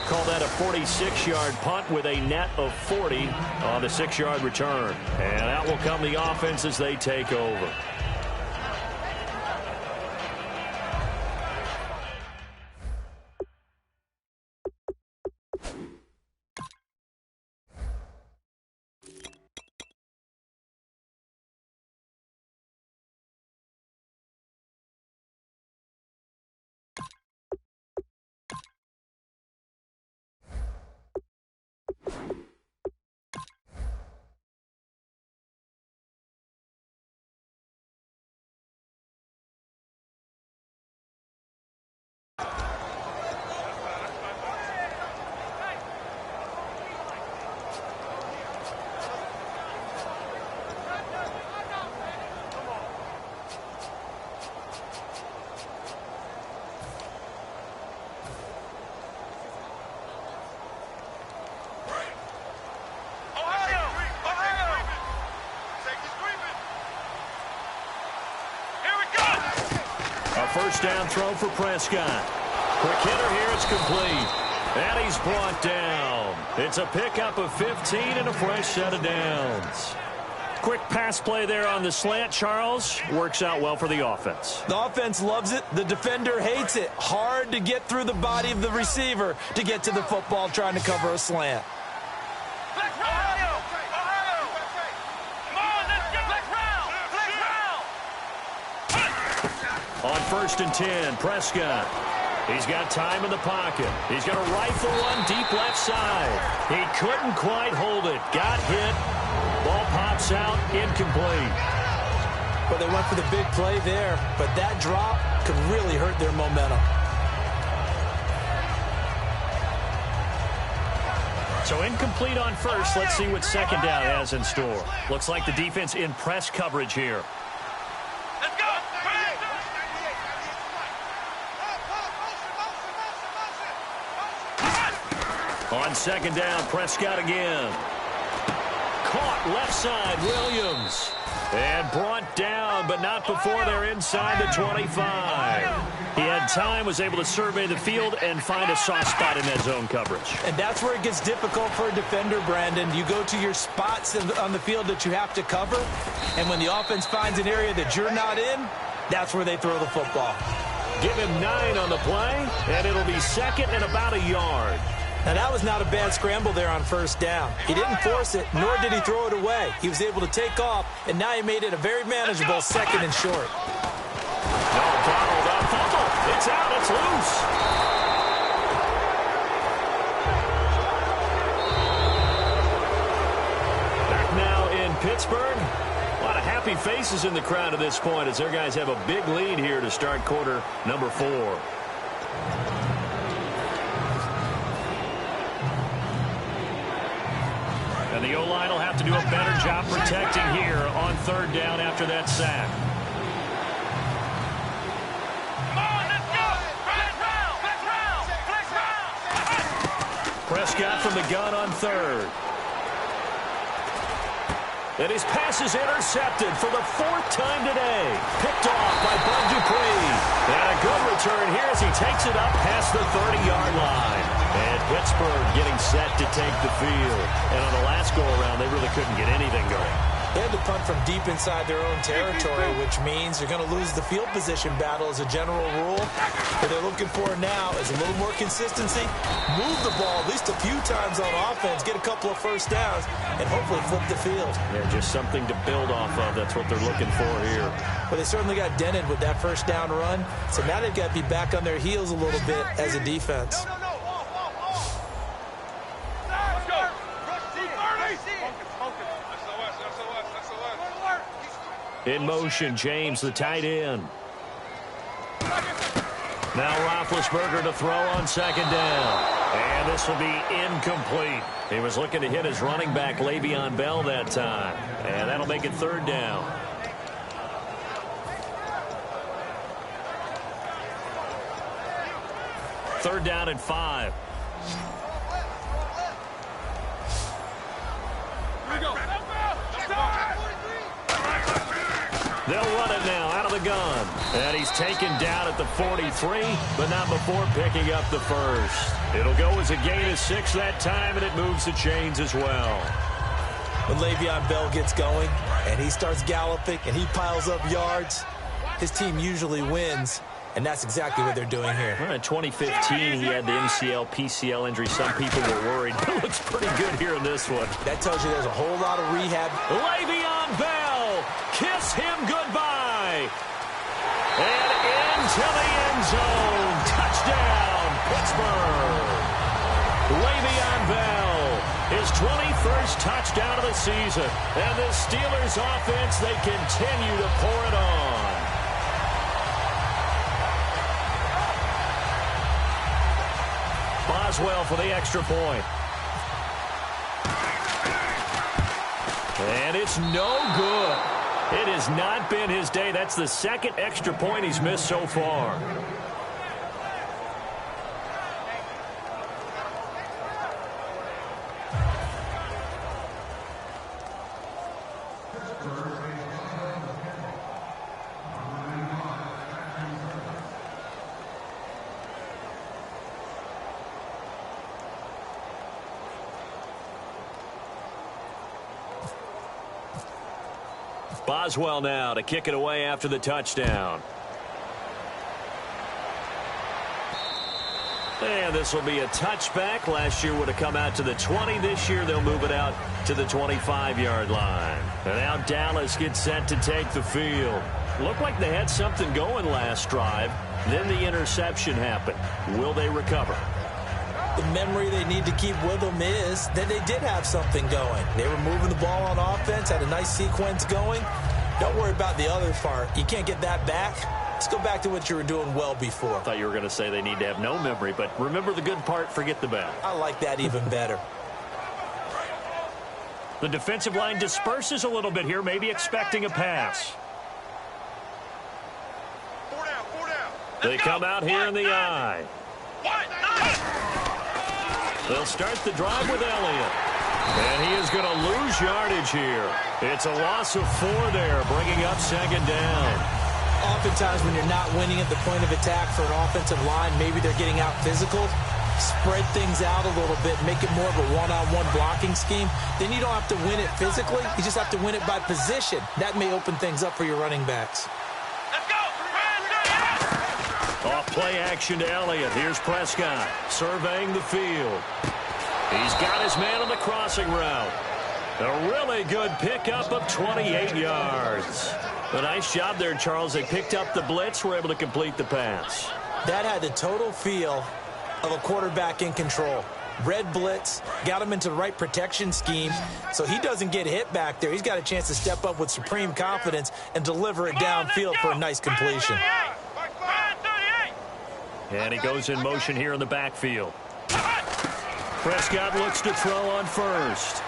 Call that a 46-yard punt with a net of 40 on the 6-yard return. And out will come the offense as they take over. First down throw for Prescott. Quick hitter here, it's complete. And he's brought down. It's a pickup of 15 and a fresh set of downs. Quick pass play there on the slant, Charles. Works out well for the offense. The offense loves it. The defender hates it. Hard to get through the body of the receiver to get to the football trying to cover a slant. On 1st and 10, Prescott. He's got time in the pocket. He's going to rifle one deep left side. He couldn't quite hold it. Got hit. Ball pops out, incomplete. But they went for the big play there. But that drop could really hurt their momentum. So incomplete on 1st. Let's see what 2nd down has in store. Looks like the defense in press coverage here. On 2nd down, Prescott again. Caught left side, Williams. And brought down, but not before they're inside the 25. He had time, was able to survey the field and find a soft spot in that zone coverage. And that's where it gets difficult for a defender, Brandon. You go to your spots on the field that you have to cover, and when the offense finds an area that you're not in, that's where they throw the football. Give him 9 on the play, and it'll be 2nd and about a yard. Now, that was not a bad scramble there on 1st down. He didn't force it, nor did he throw it away. He was able to take off, and now he made it a very manageable 2nd and short. No, Donald on fumble. It's out. It's loose. Back now in Pittsburgh. A lot of happy faces in the crowd at this point as their guys have a big lead here to start quarter number 4. And the O-line will have to do a better job protecting here on 3rd down after that sack. Prescott from the gun on third. And his pass is intercepted for the fourth time today. Picked off by Bud Dupree. And a good return here as he takes it up past the 30-yard line. And Pittsburgh getting set to take the field. And on the last go-around, they really couldn't get anything going. They had to punt from deep inside their own territory, which means you're going to lose the field position battle as a general rule. What they're looking for now is a little more consistency, move the ball at least a few times on offense, get a couple of first downs, and hopefully flip the field. Yeah, just something to build off of. That's what they're looking for here. But they certainly got dented with that first down run, so now they've got to be back on their heels a little bit as a defense. In motion, James, the tight end. Now Roethlisberger to throw on second down. And this will be incomplete. He was looking to hit his running back, Le'Veon Bell, that time. And that'll make it third down. Third down and 5. Here we go. They'll run it now out of the gun. And he's taken down at the 43, but not before picking up the first. It'll go as a gain of 6 that time, and it moves the chains as well. When Le'Veon Bell gets going and he starts galloping and he piles up yards, his team usually wins. And that's exactly what they're doing here. Well, in 2015, he had the MCL, PCL injury. Some people were worried. It looks pretty good here in this one. That tells you there's a whole lot of rehab. Le'Veon Bell, kiss him goodbye. And into the end zone. Touchdown, Pittsburgh. Le'Veon Bell, his 21st touchdown of the season. And the Steelers offense, they continue to pour it on. Boswell for the extra point. And it's no good. It has not been his day. That's the second extra point he's missed so far. Boswell now to kick it away after the touchdown. And this will be a touchback. Last year would have come out to the 20. This year they'll move it out to the 25-yard line. And now Dallas gets set to take the field. Looked like they had something going last drive. Then the interception happened. Will they recover? The memory they need to keep with them is that they did have something going. They were moving the ball on offense, had a nice sequence going. Don't worry about the other part. You can't get that back. Let's go back to what you were doing well before. I thought you were going to say they need to have no memory, but remember the good part, forget the bad. I like that even better. The defensive line disperses a little bit here, maybe expecting a pass. Four down. They come out here in the eye. They'll start the drive with Elliott. And he is going to lose yardage here. It's a loss of 4 there, bringing up second down. Oftentimes when you're not winning at the point of attack for an offensive line, maybe they're getting out physical, spread things out a little bit, make it more of a one-on-one blocking scheme. Then you don't have to win it physically. You just have to win it by position. That may open things up for your running backs. Let's go. Off play action to Elliott. Here's Prescott surveying the field. He's got his man on the crossing route. A really good pickup of 28 yards. A nice job there, Charles. They picked up the blitz, were able to complete the pass. That had the total feel of a quarterback in control. Red blitz, got him into the right protection scheme, so he doesn't get hit back there. He's got a chance to step up with supreme confidence and deliver it downfield for a nice completion. And he goes in motion here in the backfield. Prescott looks to throw on first.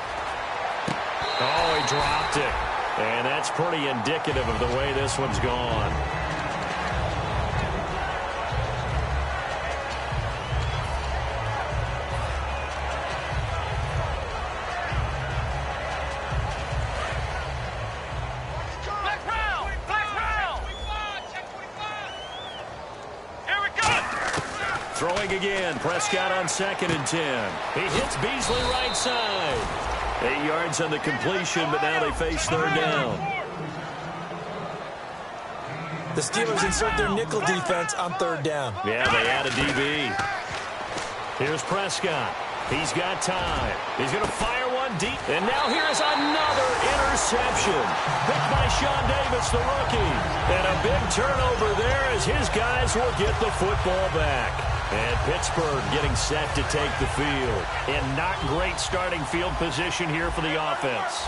Oh, he dropped it. And that's pretty indicative of the way this one's gone. again. Prescott on 2nd and 10. He hits Beasley right side. 8 yards on the completion, but now they face 3rd down. The Steelers insert their nickel defense on 3rd down. Yeah, they add a DB. Here's Prescott. He's got time. He's going to fire one deep. And now here is another interception. Picked by Sean Davis, the rookie. And a big turnover there as his guys will get the football back. And Pittsburgh getting set to take the field. And not great starting field position here for the offense.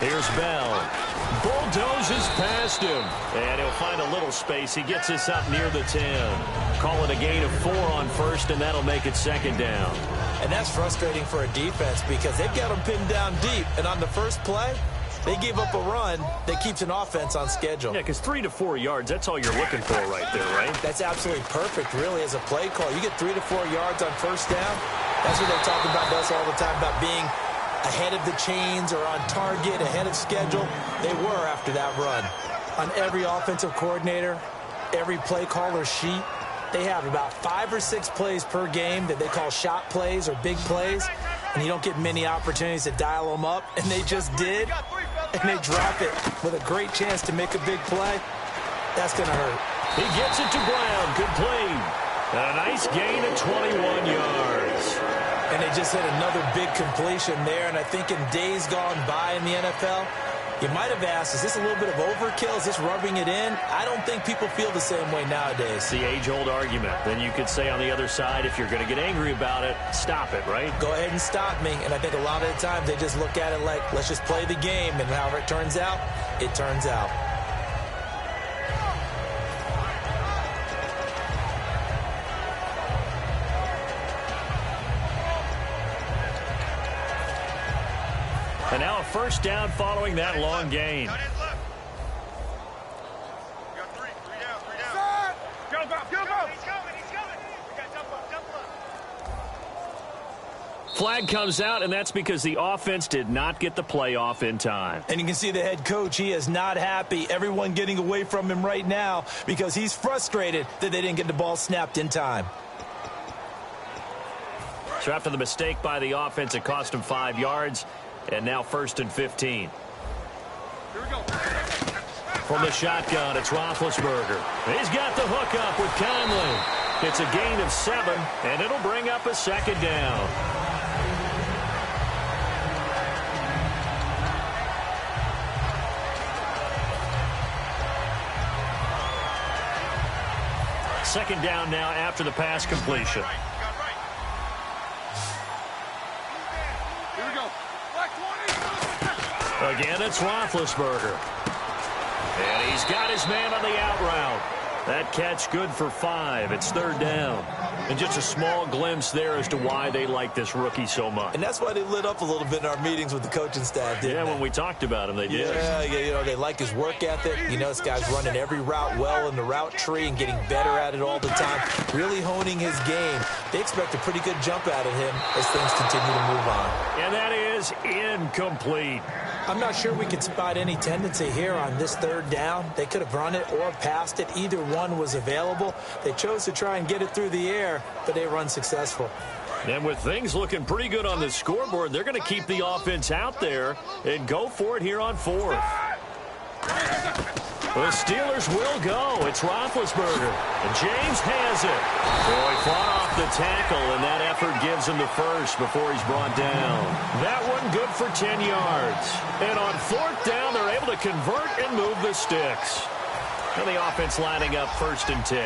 Here's Bell. Bulldozes past him. And he'll find a little space. He gets us up near the 10. Call it a gain of 4 on 1st, and that'll make it 2nd down. And that's frustrating for a defense because they've got them pinned down deep. And on the first play, they gave up a run that keeps an offense on schedule. Yeah, because 3 to 4 yards, that's all you're looking for right there, right? That's absolutely perfect, really, as a play call. You get 3 to 4 yards on 1st down. That's what they talk about to us all the time, about being ahead of the chains or on target, ahead of schedule. They were after that run. On every offensive coordinator, every play caller sheet, they have about 5 or 6 plays per game that they call shot plays or big plays, and you don't get many opportunities to dial them up, and they just did, and they drop it with a great chance to make a big play. That's going to hurt. He gets it to Brown, complete. A nice gain of 21 yards. And they just hit another big completion there, and I think in days gone by in the NFL, you might have asked, is this a little bit of overkill? Is this rubbing it in? I don't think people feel the same way nowadays. It's the age-old argument. Then you could say on the other side, if you're going to get angry about it, stop it, right? Go ahead and stop me. And I think a lot of the times they just look at it like, let's just play the game, and however it turns out, it turns out. And now a 1st down following that long gain. Flag comes out, and that's because the offense did not get the play off in time. And you can see the head coach, he is not happy. Everyone getting away from him right now because he's frustrated that they didn't get the ball snapped in time. So after the mistake by the offense, it cost him 5 yards. And now 1st and 15. Here we go. From the shotgun, it's Roethlisberger. He's got the hook up with Conley. It's a gain of 7, and it'll bring up a 2nd down. Second down now after the pass completion. Again, it's Roethlisberger. And he's got his man on the out route. That catch good for 5. It's 3rd down. And just a small glimpse there as to why they like this rookie so much. And that's why they lit up a little bit in our meetings with the coaching staff, didn't they? When we talked about him, they did. Yeah, you know, they like his work ethic. You know, this guy's running every route well in the route tree and getting better at it all the time, really honing his game. They expect a pretty good jump out of him as things continue to move on. And that is incomplete. I'm not sure we could spot any tendency here on this 3rd down. They could have run it or passed it. Either one was available. They chose to try and get it through the air, but they were unsuccessful. And with things looking pretty good on the scoreboard, they're going to keep the offense out there and go for it here on 4th. The Steelers will go. It's Roethlisberger. And James has it. Boy, fought off the tackle, and that effort gives him the 1st before he's brought down. That one good for 10 yards. And on 4th down, they're able to convert and move the sticks. And the offense lining up 1st and 10.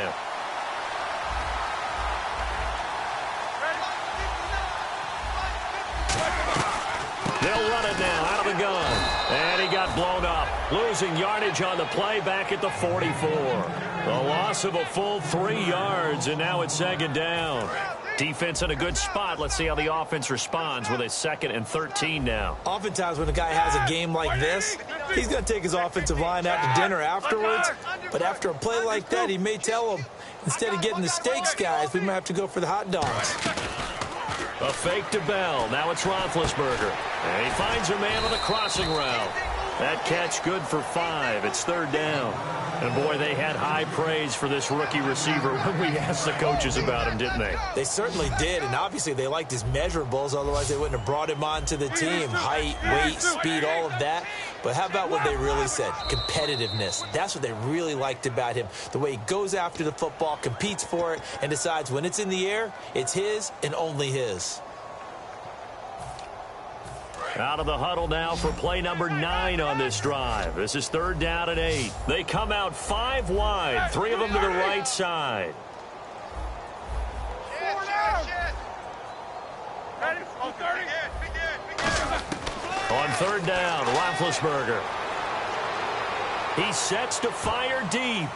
They'll run it now out of the gun. And he got blown up. Losing yardage on the play back at the 44. A loss of a full 3 yards, and now it's 2nd down. Defense in a good spot. Let's see how the offense responds with a 2nd and 13 now. Oftentimes when a guy has a game like this, he's going to take his offensive line out to dinner afterwards. But after a play like that, he may tell them, instead of getting the steaks, guys, we might have to go for the hot dogs. A fake to Bell. Now it's Roethlisberger. And he finds a man on a crossing route. That catch good for 5. It's 3rd down. And, boy, they had high praise for this rookie receiver when we asked the coaches about him, didn't they? They certainly did, and obviously they liked his measurables. Otherwise, they wouldn't have brought him onto the team. Height, weight, speed, all of that. But how about what they really said? Competitiveness. That's what they really liked about him. The way he goes after the football, competes for it, and decides when it's in the air, it's his and only his. Out of the huddle now for play number 9 on this drive. This is 3rd down and 8. They come out 5 wide, 3 of them to the right side. On 3rd down, Roethlisberger. He sets to fire deep.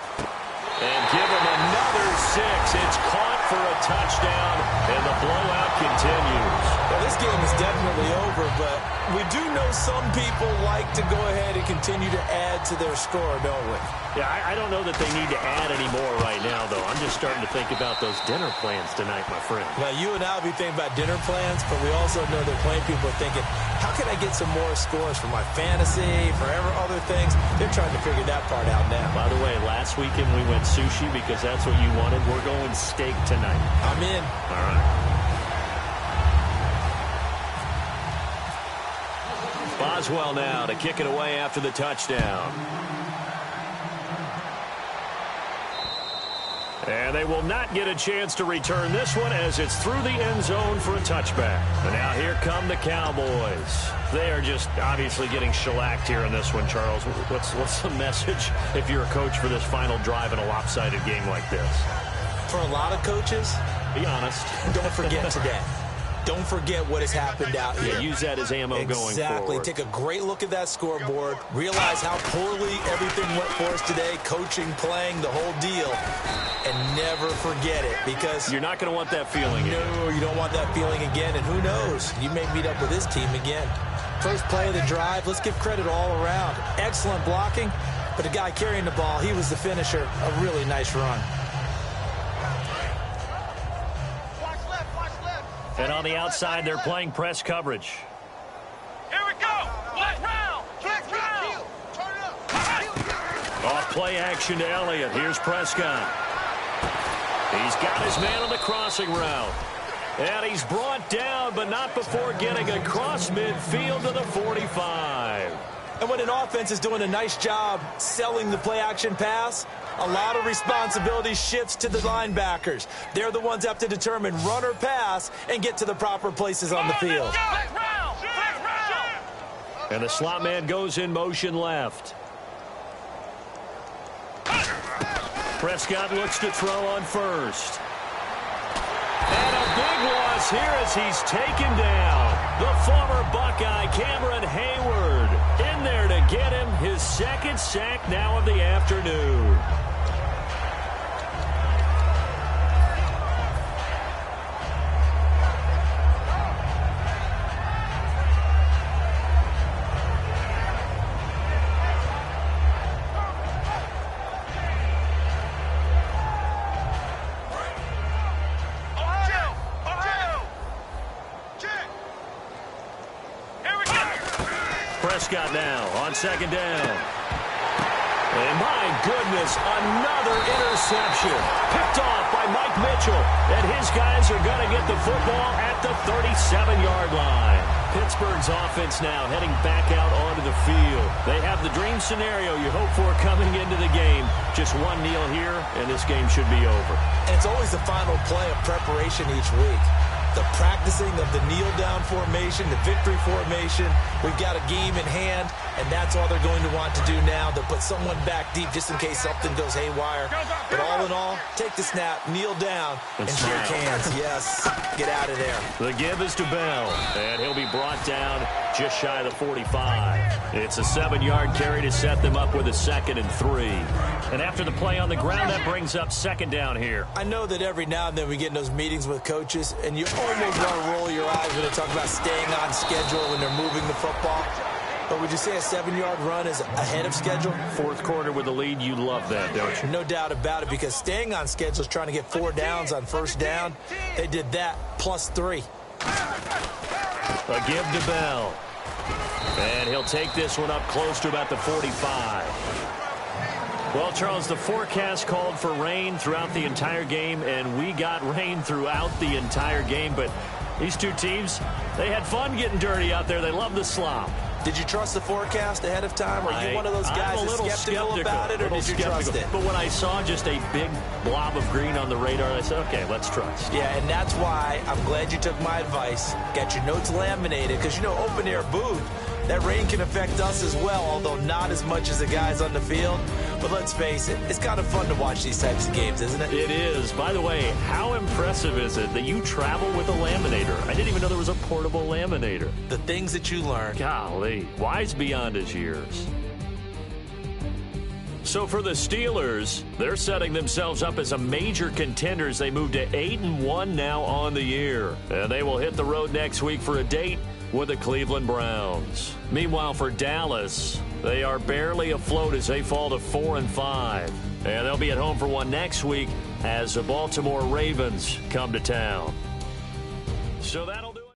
And give him another 6. It's caught for a touchdown, and the blowout continues. Well, this game is definitely over, but we do know some people like to go ahead and continue to add to their score, don't we? Yeah, I don't know that they need to add any more right now, though. I'm just starting to think about those dinner plans tonight, my friend. Well, you and I will be thinking about dinner plans, but we also know that plenty of people are thinking, how can I get some more scores for my fantasy, for other things? They're trying to figure that part out now. By the way, last weekend we went sushi because that's what you wanted. We're going steak tonight. I'm in. All right. Boswell now to kick it away after the touchdown. And they will not get a chance to return this one as it's through the end zone for a touchback. And now here come the Cowboys. They are just obviously getting shellacked here in this one, Charles. What's the message if you're a coach for this final drive in a lopsided game like this? For a lot of coaches, be honest. Don't forget today. Don't forget what has happened out here. Yeah, use that as ammo going forward. Exactly. Take a great look at that scoreboard. Realize how poorly everything went for us today. Coaching, playing, the whole deal. And never forget it, because you're not going to want that feeling again. No, you don't want that feeling again. And who knows? You may meet up with this team again. First play of the drive. Let's give credit all around. Excellent blocking. But the guy carrying the ball, he was the finisher. A really nice run. And on the outside, they're playing press coverage. Here we go. Flat round. Flat round. Turn it up. Off play action to Elliott. Here's Prescott. He's got his man on the crossing route. And he's brought down, but not before getting across midfield to the 45. And when an offense is doing a nice job selling the play-action pass, a lot of responsibility shifts to the linebackers. They're the ones that have to determine run or pass and get to the proper places on the field. And the slot man goes in motion left. Prescott looks to throw on first. And a big loss here as he's taken down. The former Buckeye, Cameron Hayward, in there to get him his 2nd sack now of the afternoon. Prescott now on 2nd down. And my goodness, another interception. Picked off by Mike Mitchell. And his guys are going to get the football at the 37-yard line. Pittsburgh's offense now heading back out onto the field. They have the dream scenario you hope for coming into the game. Just one kneel here, and this game should be over. And it's always the final play of preparation each week. The practicing of the kneel-down formation, the victory formation. We've got a game in hand, and that's all they're going to want to do now. They'll put someone back deep just in case something goes haywire. But all in all, take the snap, kneel down, and shake hands. Yes, get out of there. The give is to Bell, and he'll be brought down just shy of the 45. It's a 7-yard carry to set them up with a 2nd and 3. And after the play on the ground, that brings up 2nd down here. I know that every now and then we get in those meetings with coaches, and you almost want to roll your eyes when they talk about staying on schedule when they're moving the football. But would you say a 7-yard run is ahead of schedule? 4th quarter with the lead, you love that, don't you? No doubt about it, because staying on schedule is trying to get 4 downs on 1st down. They did that plus 3. A give to Bell. And he'll take this one up close to about the 45. Well, Charles, the forecast called for rain throughout the entire game, and we got rain throughout the entire game. But these two teams, they had fun getting dirty out there. They love the slop. Did you trust the forecast ahead of time? Are you one of those guys that's skeptical about it, or did you trust it? But when I saw just a big blob of green on the radar, I said, okay, let's trust. Yeah, and that's why I'm glad you took my advice. Got your notes laminated, because, you know, open-air booth, that rain can affect us as well, although not as much as the guys on the field. But let's face it, it's kind of fun to watch these types of games, isn't it? It is. By the way, how impressive is it that you travel with a laminator? I didn't even know there was a portable laminator. The things that you learn. Golly, wise beyond his years. So for the Steelers, they're setting themselves up as a major contender as they move to 8-1 now on the year. And they will hit the road next week for a date with the Cleveland Browns. Meanwhile, for Dallas, they are barely afloat as they fall to 4-5. And they'll be at home for one next week as the Baltimore Ravens come to town. So that'll do it.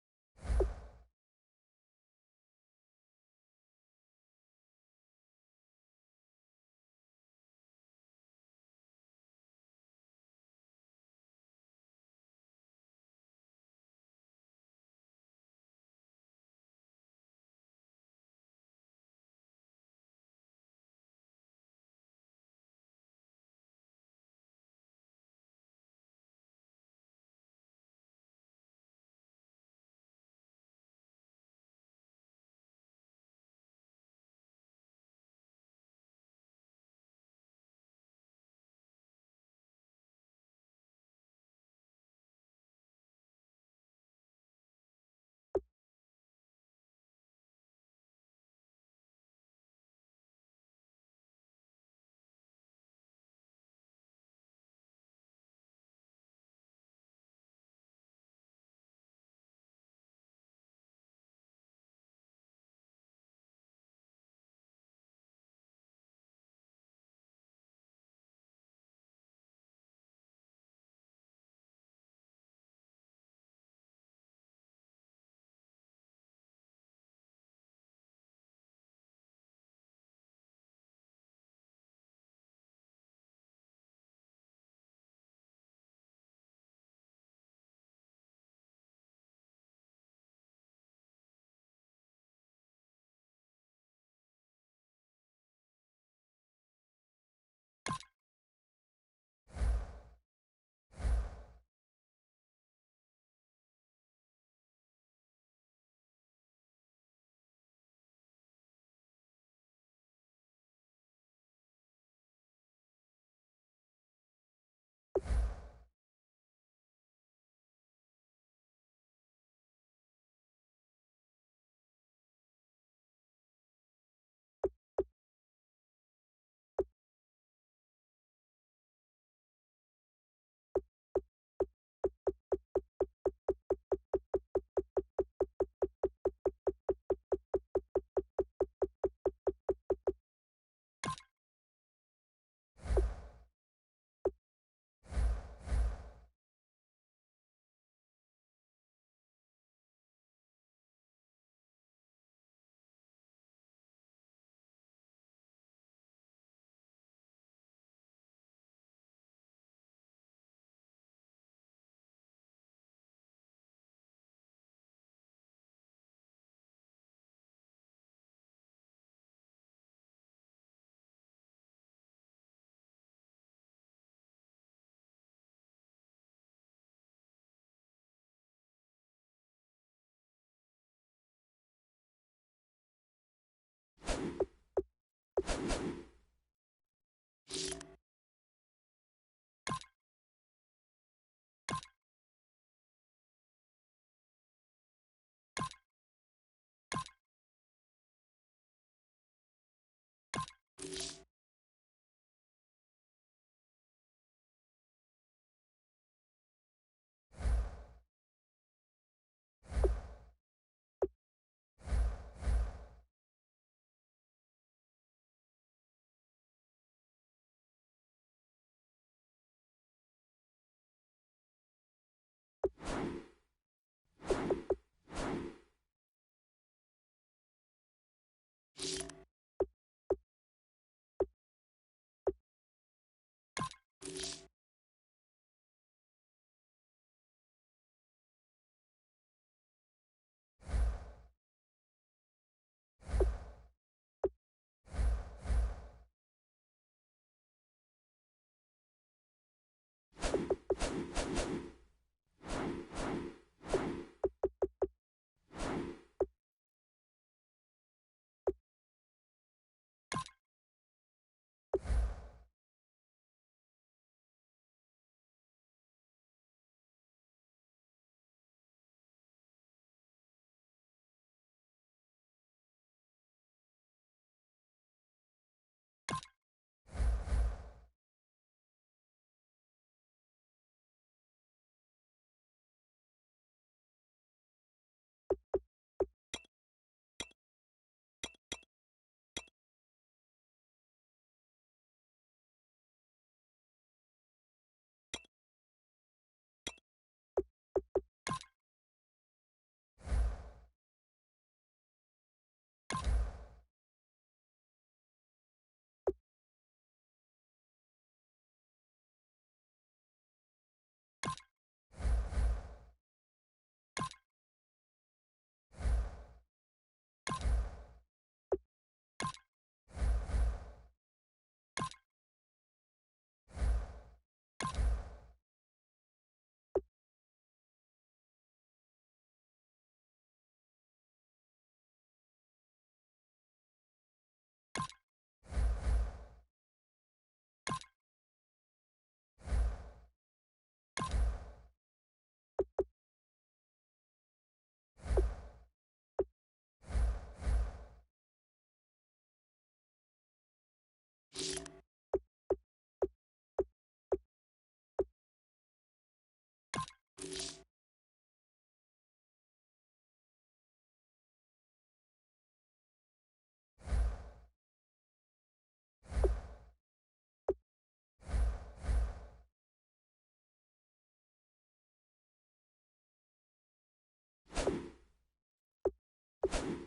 You